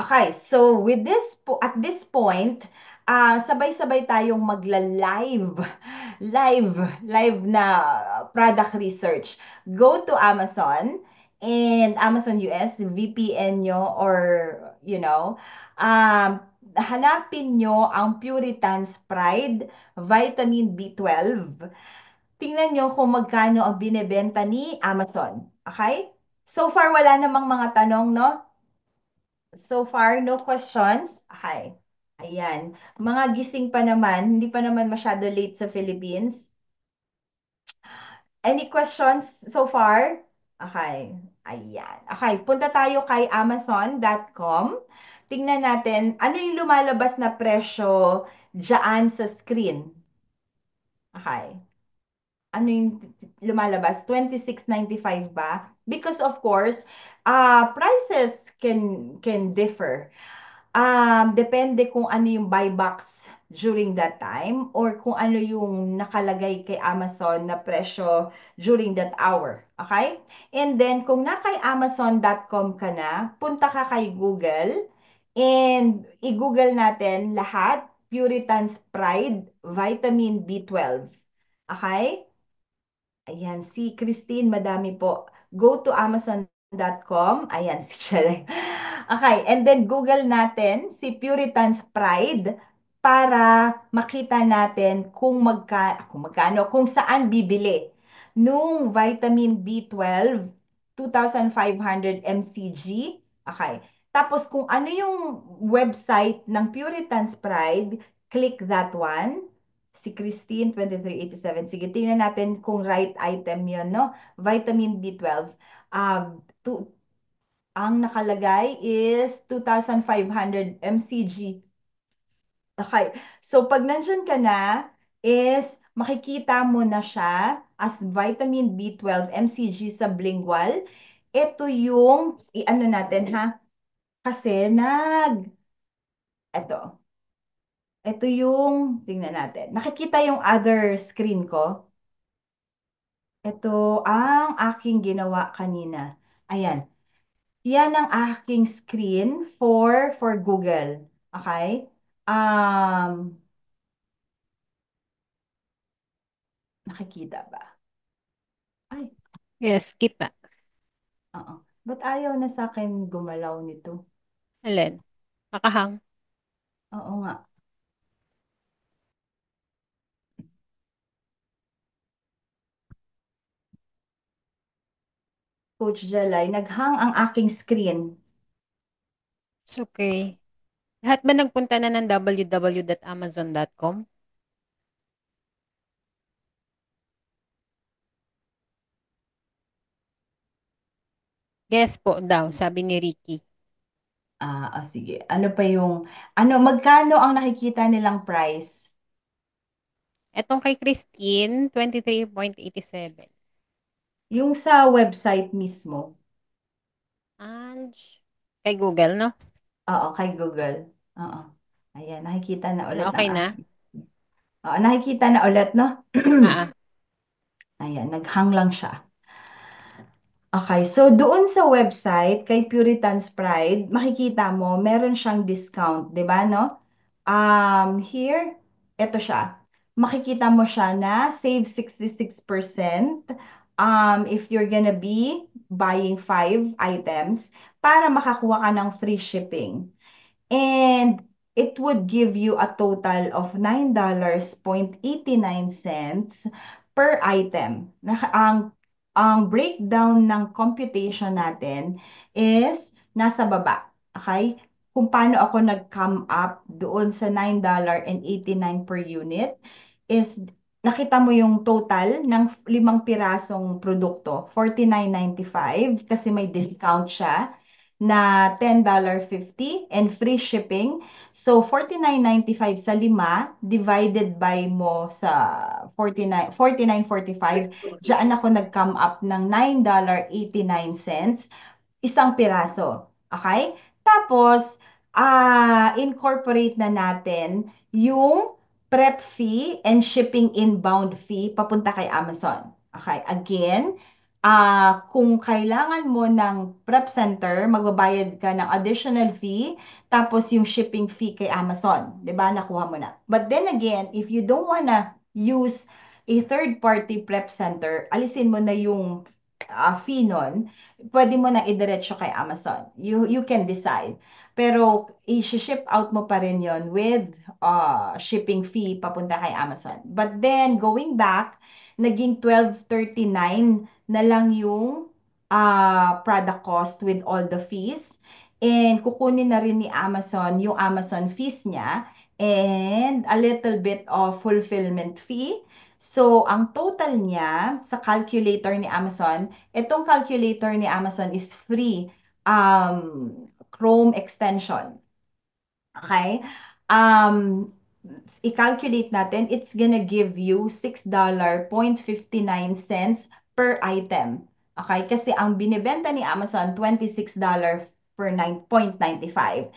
Okay, so with at this point, sabay-sabay tayong magla-live, live na product research. Go to Amazon and Amazon US, VPN nyo or, hanapin nyo ang Puritan's Pride Vitamin B12. Tingnan nyo kung magkano ang binebenta ni Amazon. Okay? So far, wala namang mga tanong, no? So far, no questions? Okay. Ayan. Mga gising pa naman, hindi pa naman masyado late sa Philippines. Any questions so far? Okay. Ayan. Okay, punta tayo kay amazon.com. Tingnan natin, ano yung lumalabas na presyo dyan sa screen? Okay. Ano yung lumalabas? 26.95 ba? Because of course, prices can differ. Depende kung ano yung buy box during that time or kung ano yung nakalagay kay Amazon na presyo during that hour. Okay? And then, kung na kay amazon.com ka na, punta ka kay Google and i-google natin lahat, Puritan's Pride Vitamin B12. Okay? Ayan, si Christine, madami po. Go to Amazon. com. Ayan, si Shelly. Okay, and then Google natin si Puritan's Pride para makita natin kung magkano, kung saan bibili nung vitamin B12, 2,500 mcg. Okay. Tapos kung ano yung website ng Puritan's Pride, click that one. Si Christine, 2387. Sige, tingnan natin kung right item yun, no? Vitamin B12. To, ang nakalagay is 2,500 mcg. Okay. So, pag nandyan ka na, is makikita mo na siya as vitamin B12 mcg sublingual. Ito yung, i-ano natin ha, kasi ito, ito yung, tingnan natin. Nakikita yung other screen ko. Ito ang aking ginawa kanina. Ayan. Yan ang aking screen for Google. Okay? Um, nakikita ba? Ay, Yes, kita. oo. Ba't ayaw na sa akin gumalaw nito? Alin? Nakahang. Oo nga. Coach Jalay, naghang ang aking screen. It's okay. Lahat ba nagpunta na ng www.amazon.com? Yes po daw, sabi ni Ricky. Sige. Ano pa yung, magkano ang nakikita nilang price? Etong kay Christine, 23.87. Yung sa website mismo. And kay Google, no? Oo, kay Google. Oo. Ayan, nakikita na Na ulit ang okay na? aking. Oo, nakikita na ulit, no? Ah, ah. Ayan, naghang lang siya. Okay, so doon sa website kay Puritan's Pride, makikita mo meron siyang discount, 'di ba, no? Here, eto siya. Makikita mo siya na save 66% if you're gonna be buying 5 items para makakuha ka ng free shipping. And it would give you a total of $9.89 per item. Ang breakdown ng computation natin is nasa baba. Okay? Kung paano ako nag-come up doon sa $9.89 per unit is nakita mo yung total ng 5 pirasong produkto, 49.95 kasi may discount siya na $10.50 and free shipping. So, 49.95 sa 5 divided by mo sa 49.45. Diyan ako nag-come up ng $9.89 isang piraso. Okay? Tapos, incorporate na natin yung prep fee and shipping inbound fee papunta kay Amazon. Okay? Again, kung kailangan mo ng prep center, magbabayad ka ng additional fee, tapos yung shipping fee kay Amazon. 'Di ba? Nakuha mo na. But then again, if you don't wanna use a third-party prep center, alisin mo na yung fee nun, pwede mo na idiretso kay Amazon. You can decide. Pero i-ship out mo pa rin yon with shipping fee papunta kay Amazon. But then, going back, naging 12.39 na lang yung product cost with all the fees. And kukunin na rin ni Amazon yung Amazon fees niya and a little bit of fulfillment fee. So, ang total niya sa calculator ni Amazon, itong calculator ni Amazon is free Chrome extension. Okay? Um, i-calculate natin, it's gonna give you $6.59 per item. Okay? Kasi ang binibenta ni Amazon, $26 per 9.95.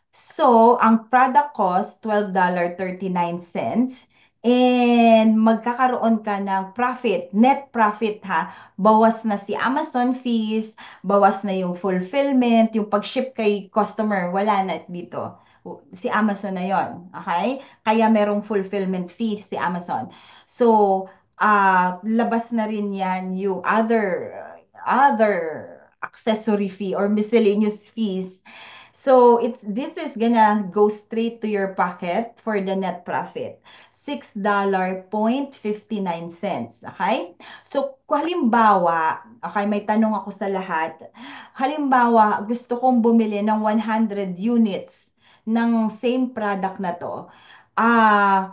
So, ang product cost, $12.39. And magkakaroon ka ng profit, net profit ha. Bawas na si Amazon fees, bawas na yung fulfillment, yung pag-ship kay customer, wala na dito. Si Amazon na yon, okay? Kaya merong fulfillment fee si Amazon. So, labas na rin yan yung other accessory fee or miscellaneous fees. So this is gonna go straight to your pocket for the net profit. $6.59. Okay? So, kung halimbawa, okay, may tanong ako sa lahat. Halimbawa, gusto kong bumili ng 100 units ng same product na to.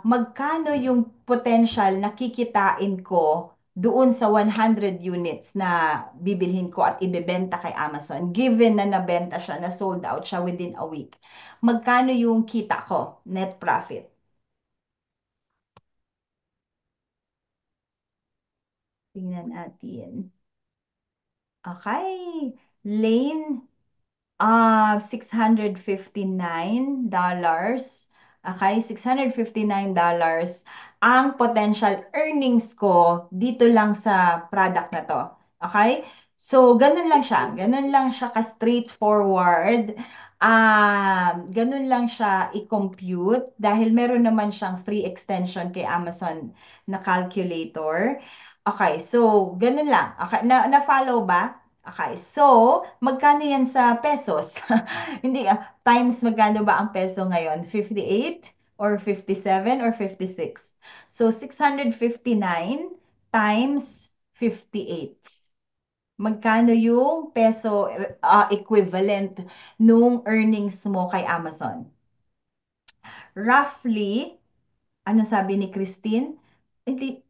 Magkano yung potential na kikitain ko doon sa 100 units na bibilhin ko at ibebenta kay Amazon, given na nabenta siya, na sold out siya within a week, magkano yung kita ko, net profit? Tingnan natin. Okay. Lane, $659. Okay, $659 ang potential earnings ko dito lang sa product na to. Okay? So, ganun lang siya. Ganun lang siya ka-straightforward. Ganun lang siya i-compute dahil meron naman siyang free extension kay Amazon na calculator. Okay, so ganun lang. Okay, na-follow ba? Okay, so magkano yan sa pesos? Hindi, times magkano ba ang peso ngayon? 58 or 57 or 56? So 659 times 58. Magkano yung peso equivalent nung earnings mo kay Amazon? Roughly, ano sabi ni Christine? Hindi,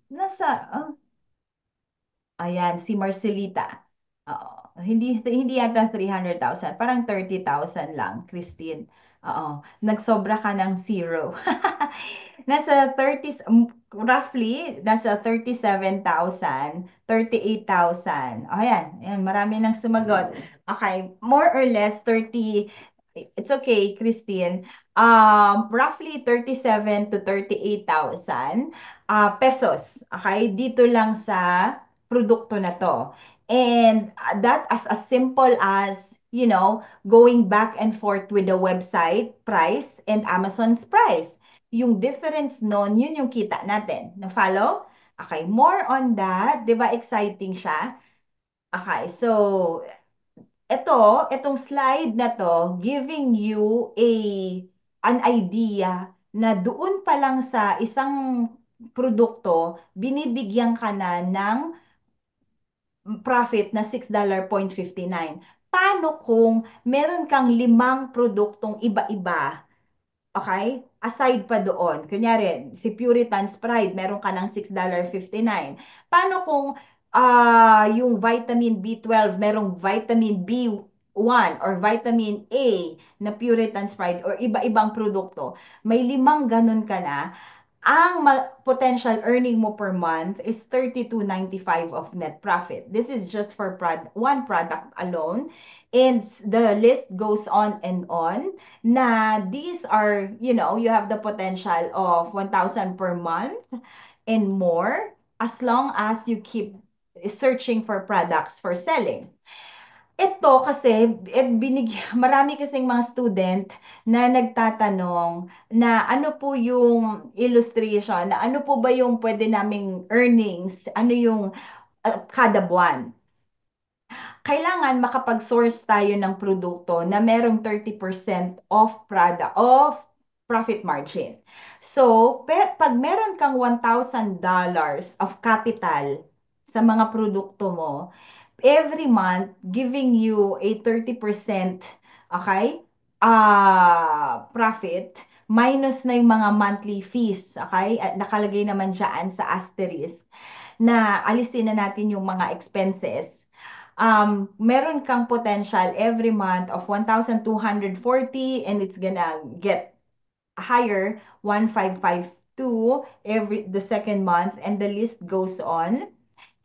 ayan, si Marcelita. Oo. Hindi yata 300,000. Parang 30,000 lang, Christine. Oo. Nagsobra ka ng zero. Nasa 30, roughly, nasa 37,000, 38,000. Oh, ayan. Ayan, marami nang sumagot. Okay, more or less 30. It's okay, Christine. Roughly 37 to 38,000 pesos. Okay, dito lang sa produkto na to. And that as simple as, going back and forth with the website price and Amazon's price. Yung difference nun, yun yung kita natin. Na-follow? Okay, more on that. Di ba exciting siya? Okay, so itong slide na to, giving you an idea na doon pa lang sa isang produkto, binibigyan ka na ng profit na $6.59. Paano kung meron kang limang produktong iba-iba? Okay? Aside pa doon, kunyari, si Puritan's Pride, meron ka ng $6.59. Paano kung yung vitamin B12, merong vitamin B1 or vitamin A na Puritan's Pride or iba-ibang produkto? May limang ganun ka na, ang potential earning mo per month is 32.95 of net profit. This is just for one product alone. And the list goes on and on. Na these are, you have the potential of 1,000 per month and more as long as you keep searching for products for selling. Ito kasi, marami kasing mga student na nagtatanong na ano po yung illustration, na ano po ba yung pwede naming earnings, ano yung kada buwan. Kailangan makapag-source tayo ng produkto na merong 30% of profit margin. So, pag meron kang $1,000 of capital sa mga produkto mo, every month giving you a 30%, okay, profit, minus na yung mga monthly fees, okay, at nakalagay naman dyan sa asterisk na alisin na natin yung mga expenses. Meron kang potential every month of 1,240 and it's gonna get higher, 1,552 the second month, and the list goes on.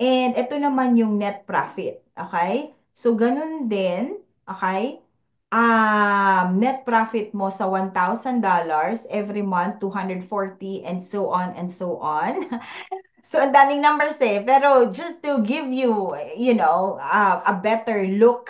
And ito naman yung net profit. Okay? So, ganun din. Okay? Net profit mo sa $1,000 every month, 240, and so on and so on. So, ang daming numbers eh. Pero just to give you, a better look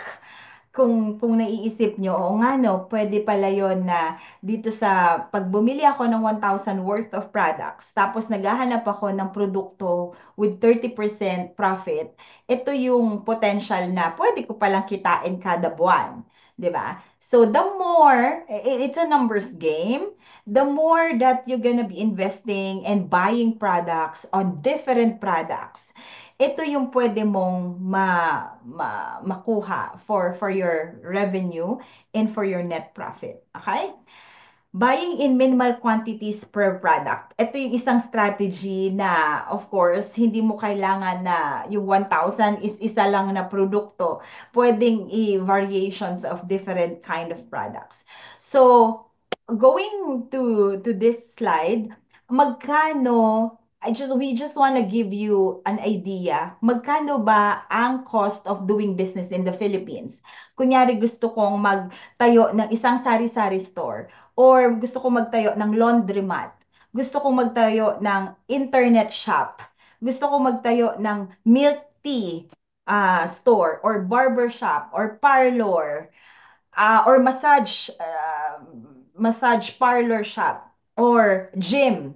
kung naiisip nyo, o nga no, pwede pala yon na dito sa pag bumili ako ng 1,000 worth of products, tapos naghahanap ako ng produkto with 30% profit, ito yung potential na pwede ko palang kitain kada buwan. 'Di ba? So the more, it's a numbers game, the more that you're gonna be investing and buying products on different products, ito yung pwede mong makuha for your revenue and for your net profit. Okay? Buying in minimal quantities per product. Ito yung isang strategy na, of course, hindi mo kailangan na yung 1,000 is isa lang na produkto. Pwedeng variations of different kind of products. So, going to this slide, magkano, we just want to give you an idea, magkano ba ang cost of doing business in the Philippines? Kunyari gusto kong magtayo ng isang sari-sari store, or gusto ko magtayo ng laundromat, gusto ko magtayo ng internet shop, gusto ko magtayo ng milk tea store, or barber shop, or parlor, or massage parlor shop, or gym.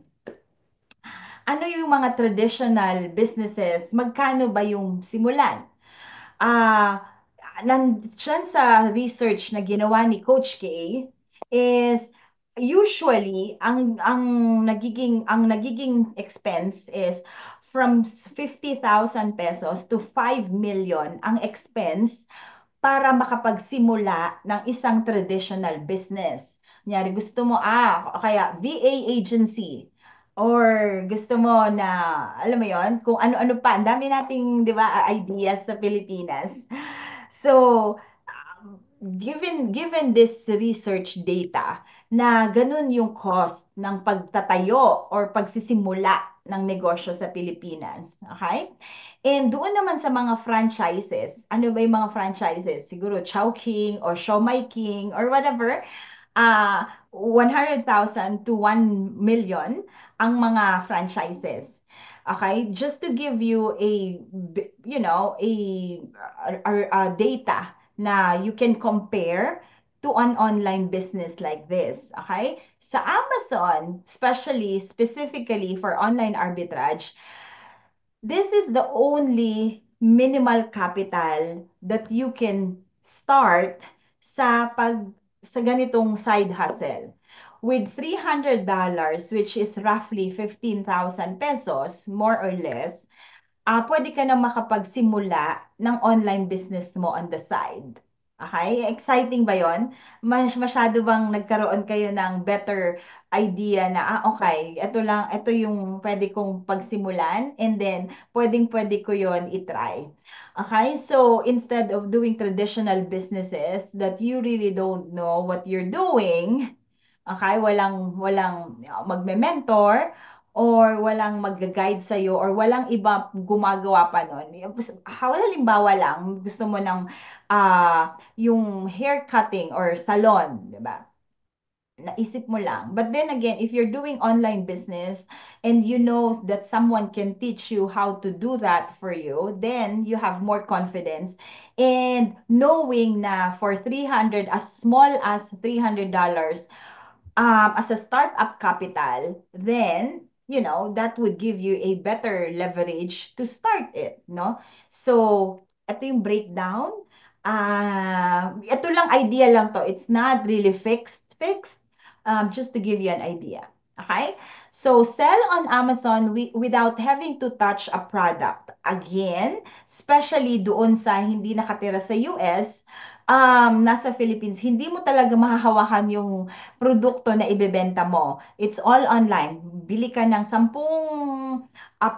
Ano yung mga traditional businesses? Magkano ba yung simulan? Ah, Nandyan sa research na ginawa ni Coach K is usually ang nagiging expense is from 50,000 pesos to 5 million ang expense para makapagsimula ng isang traditional business. Kunyari, gusto mo, kaya VA agency, or gusto mo na, alam mo yon, kung ano-ano pa, ang dami nating, di ba, ideas sa Pilipinas. So, given this research data na ganun yung cost ng pagtatayo or pagsisimula ng negosyo sa Pilipinas. Okay? And doon naman sa mga franchises, ano ba yung mga franchises? Siguro Chowking or Siomai King or whatever, 100,000 to 1 million ang mga franchises. Okay, just to give you a data na you can compare to an online business like this. Okay, sa Amazon, specifically for online arbitrage, this is the only minimal capital that you can start sa ganitong side hustle. With $300, which is roughly 15,000 pesos, more or less, pwede ka na makapagsimula ng online business mo on the side. Okay? Exciting ba yon? Masyado bang nagkaroon kayo ng better idea na, okay, ito yung pwede kong pagsimulan, and then pwedeng-pwede ko yon itry. Okay? So, instead of doing traditional businesses that you really don't know what you're doing, okay, walang magme-mentor, or walang mag-guide sa'yo, or walang iba gumagawa pa nun. Halimbawa lang, gusto mo ng yung hair cutting or salon, di ba? Naisip mo lang. But then again, if you're doing online business and you know that someone can teach you how to do that for you, then you have more confidence. And knowing na for 300, as small as $300, as a startup capital, then that would give you a better leverage to start it, no? So, ito yung breakdown. Ito lang, idea lang to. It's not really fixed. Just to give you an idea. Okay? So, sell on Amazon without having to touch a product. Again, especially doon sa hindi nakatira sa US, nasa Philippines, hindi mo talaga mahahawakan yung produkto na ibebenta mo. It's all online. Bili ka ng 10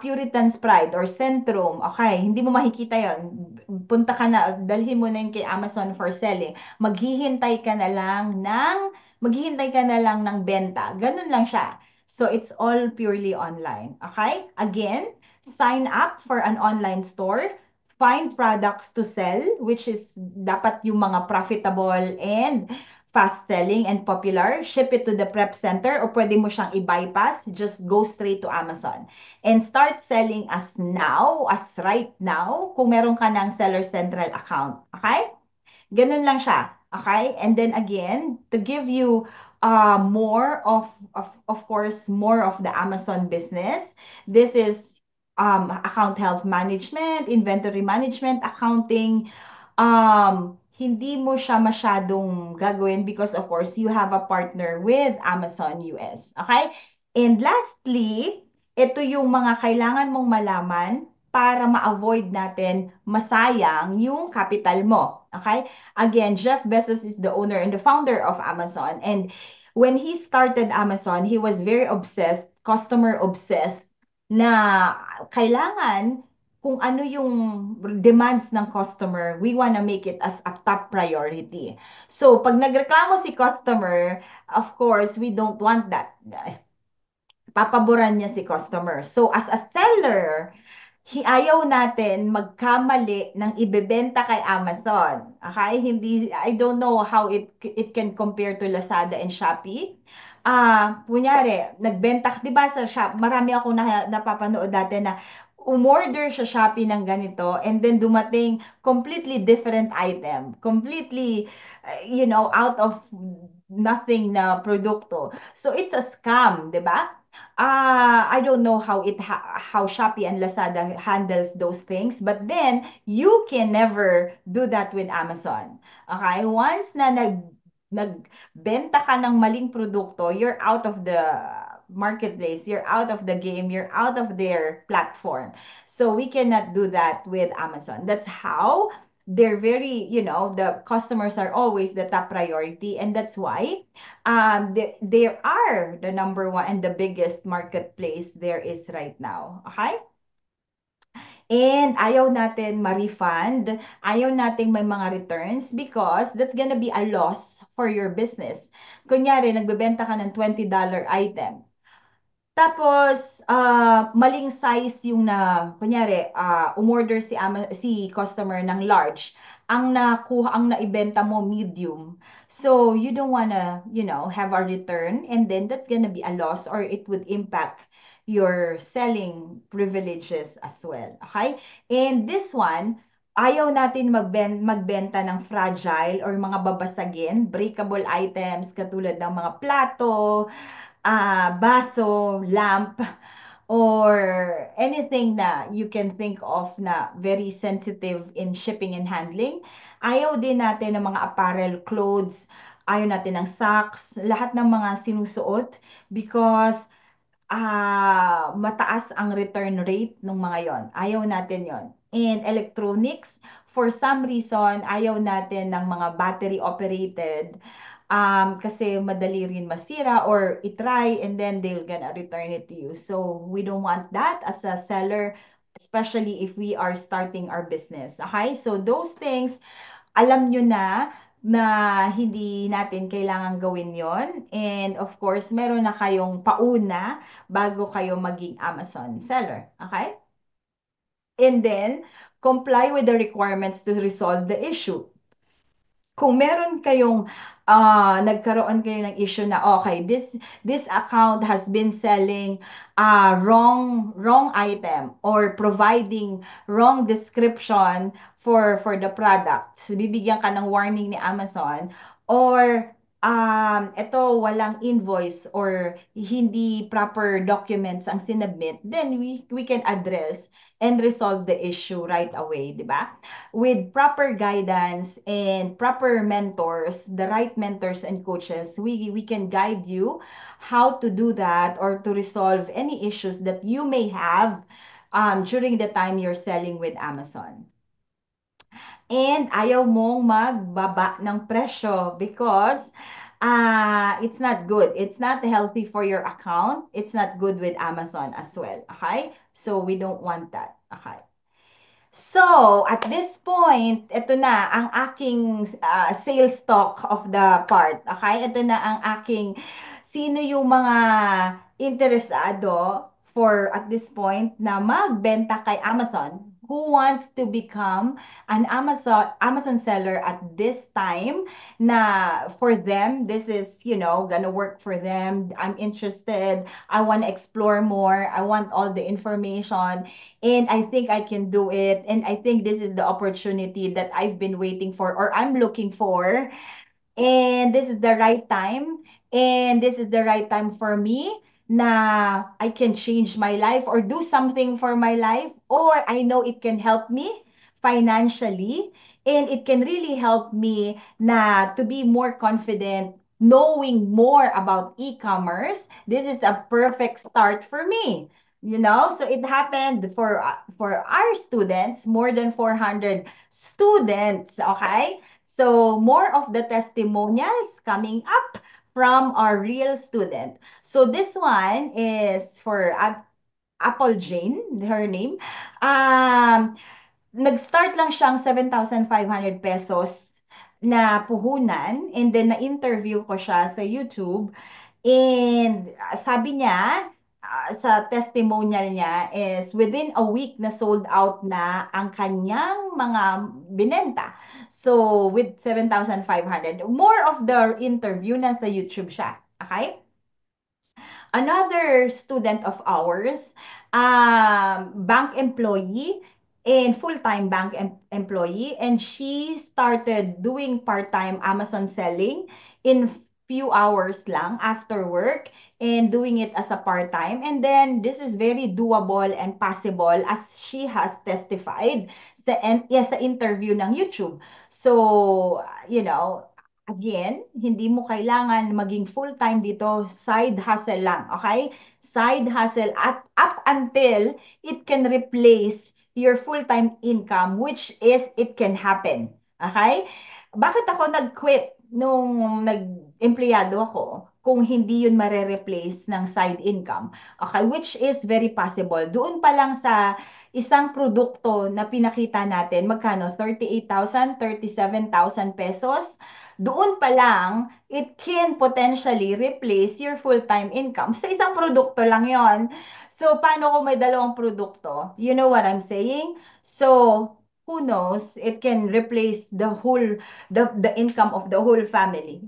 Puritan Sprite or Centrum. Okay, hindi mo makikita yon. Punta ka na, dalhin mo na yun kay Amazon for selling. Maghihintay ka na lang ng benta. Ganun lang siya. So, it's all purely online. Okay? Again, sign up for an online store, find products to sell, which is dapat yung mga profitable and fast selling and popular, ship it to the prep center, or pwede mo siyang i-bypass, just go straight to Amazon. And start selling as right now, kung meron ka ng Seller Central account. Okay? Ganun lang siya. Okay? And then again, to give you more of course, more of the Amazon business, this is account health management, inventory management, accounting, hindi mo siya masyadong gagawin because of course you have a partner with Amazon US. Okay? And lastly, ito yung mga kailangan mong malaman para ma-avoid natin masayang yung capital mo. Okay? Again, Jeff Bezos is the owner and the founder of Amazon. And when he started Amazon, he was very obsessed, customer obsessed, na kailangan kung ano yung demands ng customer, we wanna make it as a top priority. So, pag nagreklamo si customer, of course, we don't want that. Papaboran niya si customer. So, as a seller, ayaw natin magkamali ng ibebenta kay Amazon. Okay? Hindi, I don't know how it can compare to Lazada and Shopee. Kunyari, nagbenta, di ba sa shop, marami ako napapanood dati na umorder sa Shopee ng ganito and then dumating completely different item, completely, out of nothing na produkto. So it's a scam, di ba? I don't know how Shopee and Lazada handles those things, but then you can never do that with Amazon. Okay? Once na nagbenta ka ng maling produkto, you're out of the marketplace, you're out of the game, you're out of their platform. So we cannot do that with Amazon. That's how they're very, the customers are always the top priority, and that's why they are the number one and the biggest marketplace there is right now. Okay? And ayaw natin ma-refund, ayaw nating may mga returns because that's gonna be a loss for your business. Kunyari, nagbebenta ka ng $20 item. Tapos, maling size yung kunyari, umorder si customer ng large. Ang naibenta mo, medium. So, you don't wanna, have a return, and then that's gonna be a loss or it would impact your selling privileges as well. Okay? And this one, ayaw natin magbenta ng fragile or mga babasagin, breakable items katulad ng mga plato, baso, lamp, or anything na you can think of na very sensitive in shipping and handling. Ayaw din natin ng mga apparel, clothes, ayaw natin ng socks, lahat ng mga sinusuot because mataas ang return rate ng mga yon. Ayaw natin yon. And electronics, for some reason, ayaw natin ng mga battery operated kasi madali rin masira or itry and then they're gonna return it to you. So we don't want that as a seller, especially if we are starting our business. Okay? So those things, alam nyo na hindi natin kailangan gawin yon. And of course, meron na kayong pauna bago kayo maging Amazon seller. Okay? And then, comply with the requirements to resolve the issue. Kung meron kayong nagkaroon kayo ng issue na okay, this account has been selling wrong item or providing wrong description for the product. So, bibigyan ka ng warning ni Amazon or ito walang invoice or hindi proper documents ang sinubmit, then we can address and resolve the issue right away, di ba? With proper guidance and proper mentors, the right mentors and coaches, we can guide you how to do that or to resolve any issues that you may have during the time you're selling with Amazon. And ayaw mong magbaba ng presyo because it's not good. It's not healthy for your account. It's not good with Amazon as well. Okay? So we don't want that. Okay? So, at this point, ito na ang aking sales talk of the part. Okay? Ito na ang aking sino yung mga interesado for at this point na magbenta kay Amazon. who wants to become an Amazon seller at this time na for them this is, gonna work for them. I'm interested. I want to explore more. I want all the information and I think I can do it. And I think this is the opportunity that I've been waiting for or I'm looking for and this is the right time and this is the right time for me na I can change my life or do something for my life or I know it can help me financially and it can really help me na to be more confident knowing more about e-commerce. This is a perfect start for me. So it happened for our students, more than 400 students, okay? So more of the testimonials coming up from our real student. So this one is for Apple Jane, her name. Um, Nag-start lang siyang 7,500 pesos na puhunan and then na-interview ko siya sa YouTube. And sabi niya, sa testimonial niya is within a week na sold out na ang kanyang mga binenta. So with 7,500. More of the interview na sa YouTube siya. Okay? Another student of ours, bank employee and full-time bank employee, and she started doing part-time Amazon selling in few hours lang after work and doing it as a part-time. And then this is very doable and possible as she has testified sa interview ng YouTube. So, again, hindi mo kailangan maging full-time dito, side hustle lang, okay? Side hustle at up until it can replace your full-time income, which is it can happen. Okay? Bakit ako nag-quit nung nag-empleyado ako kung hindi yun mare-replace ng side income? Okay, which is very possible. Doon pa lang sa isang produkto na pinakita natin, magkano? 38,000, 37,000 pesos. Doon pa lang, it can potentially replace your full-time income. Sa isang produkto lang yon. So, paano kung may dalawang produkto? You know what I'm saying? So, who knows? It can replace the income of the whole family,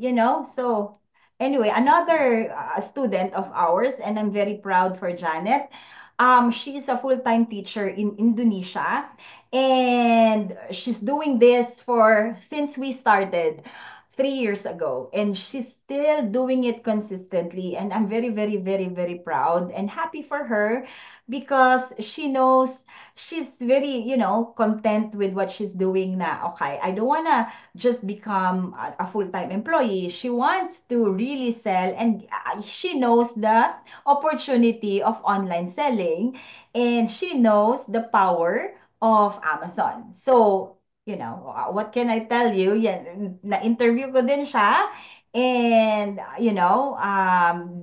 So, anyway, another student of ours, and I'm very proud for Janet. She's a full-time teacher in Indonesia, and she's doing this for since we started 3 years ago, and she's still doing it consistently. And I'm very, very, very, very proud and happy for her because she knows she's very, content with what she's doing now. Okay, I don't wanna just become a full-time employee. She wants to really sell, and she knows the opportunity of online selling, and she knows the power of Amazon. So, what can I tell you? Yan, na-interview ko din siya. And,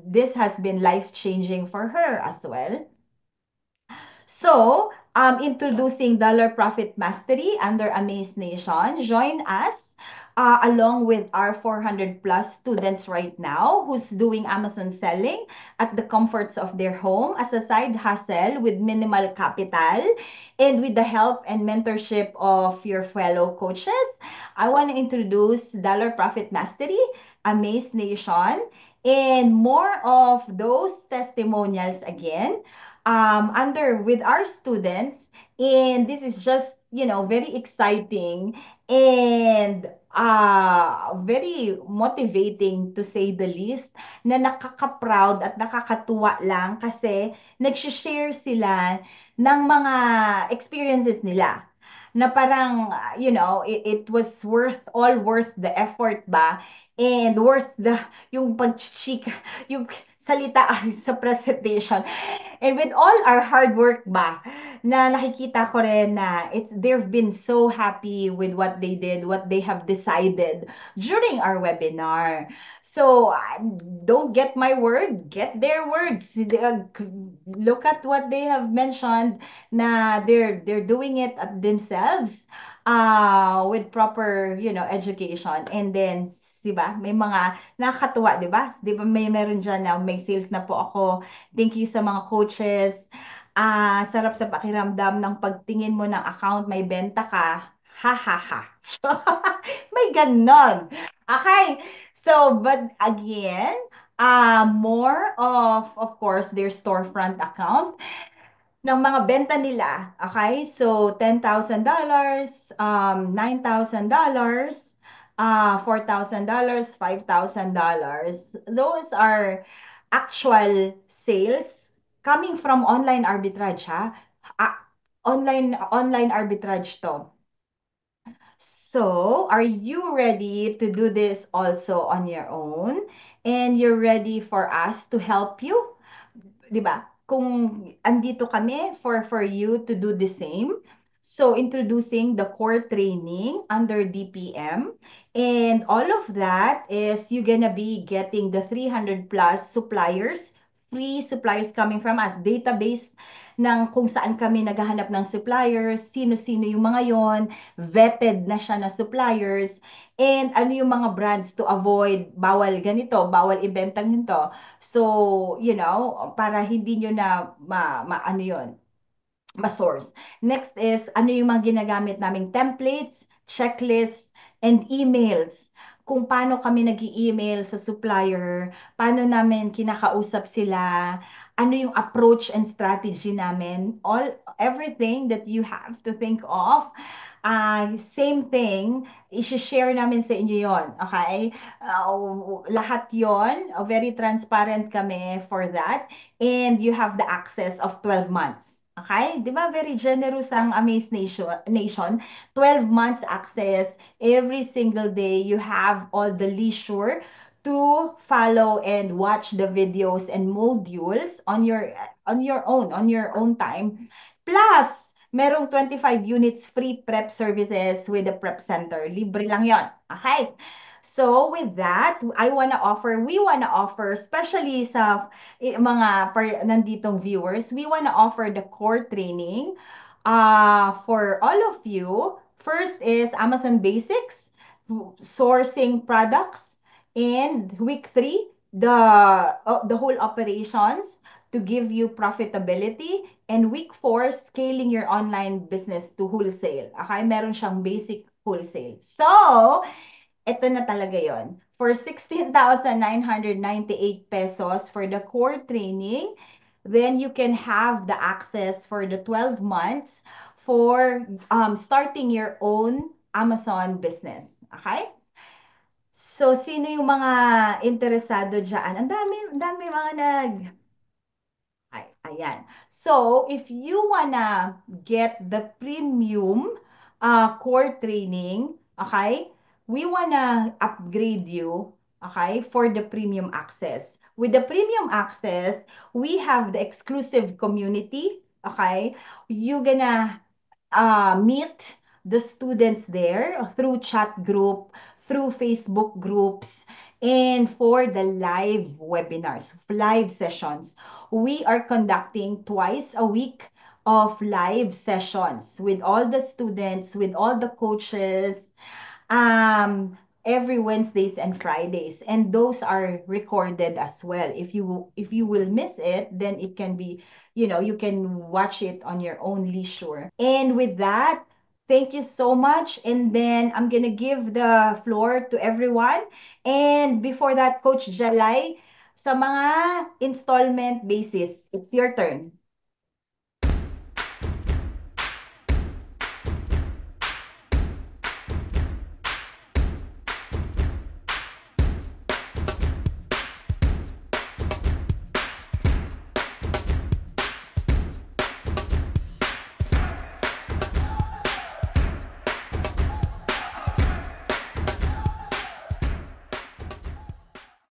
this has been life-changing for her as well. So, introducing Dollar Profit Mastery under Amaze Nation. Join us along with our 400 plus students right now who's doing Amazon selling at the comforts of their home as a side hustle with minimal capital and with the help and mentorship of your fellow coaches. I want to introduce Dollar Profit Mastery, Amaze Nation, and more of those testimonials again under with our students. And this is just, very exciting and very motivating to say the least na nakaka-proud at nakakatuwa lang kasi nag-share sila ng mga experiences nila na parang, it was all worth the effort ba and worth yung pag-chika, yung salita sa presentation. And with all our hard work ba, na nakikita ko rin na they've been so happy with what they did, what they have decided during our webinar. So don't get my word, get their words. Look at what they have mentioned na they're doing it at themselves with proper, education. And then, 'di ba? May mga nakakatuwa, 'di ba? 'Di ba meron diyan na may sales na po ako. Thank you sa mga coaches. Sarap sa pakiramdam ng pagtingin mo ng account, may benta ka. Ha ha ha. May ganon. Okay. So, but again, more of course, their storefront account ng mga benta nila. Okay? So, $10,000, $9,000, $4,000, $5,000. Those are actual sales coming from online arbitrage, ha? Ah, online arbitrage to. So, are you ready to do this also on your own? And you're ready for us to help you? 'Di ba? Kung andito kami for you to do the same. So introducing the core training under DPM, and all of that is you're gonna be getting the 300 plus suppliers, free suppliers coming from us, database ng kung saan kami naghahanap ng suppliers, sino-sino yung mga yon, vetted na siya na suppliers, and ano yung mga brands to avoid, bawal ganito, bawal ibenta nito. So, para hindi nyo na ano yun, ma-source. Next is, ano yung mga ginagamit naming templates, checklists, and emails. Kung paano kami nag email sa supplier, paano namin kinakausap sila, ano yung approach and strategy namin, everything that you have to think of. Same thing, i-share namin sa inyo yon, okay? Lahat yon, very transparent kami for that. And you have the access of 12 months. Okay? Di ba very generous ang Amaze Nation? 12 months access. Every single day, you have all the leisure to follow and watch the videos and modules on your own time. Plus, merong 25 units free prep services with the prep center. Libre lang yon. Okay? So with that, we wanna offer, especially sa mga nanditong viewers, we wanna offer the core training for all of you. First is Amazon Basics, sourcing products, and week 3, the whole operations to give you profitability, and week 4, scaling your online business to wholesale. Okay, meron siyang basic wholesale. So, ito na talaga yon. For 16,998 pesos for the core training, then you can have the access for the 12 months for starting your own Amazon business. Okay? So, sino yung mga interesado dyan? Ang dami mga ayan. So, if you wanna get the premium core training, okay, we wanna upgrade you, okay, for the premium access. With the premium access, we have the exclusive community, okay? You're gonna meet the students there through chat group, through Facebook groups, and for the live webinars, live sessions. We are conducting twice a week of live sessions with all the students, with all the coaches, every Wednesdays and Fridays, and those are recorded as well. If you will miss it, then it can be, you can watch it on your own leisure. And with that, thank you so much. And then I'm gonna give the floor to everyone. And before that, Coach Jalai, sa mga installment basis, it's your turn.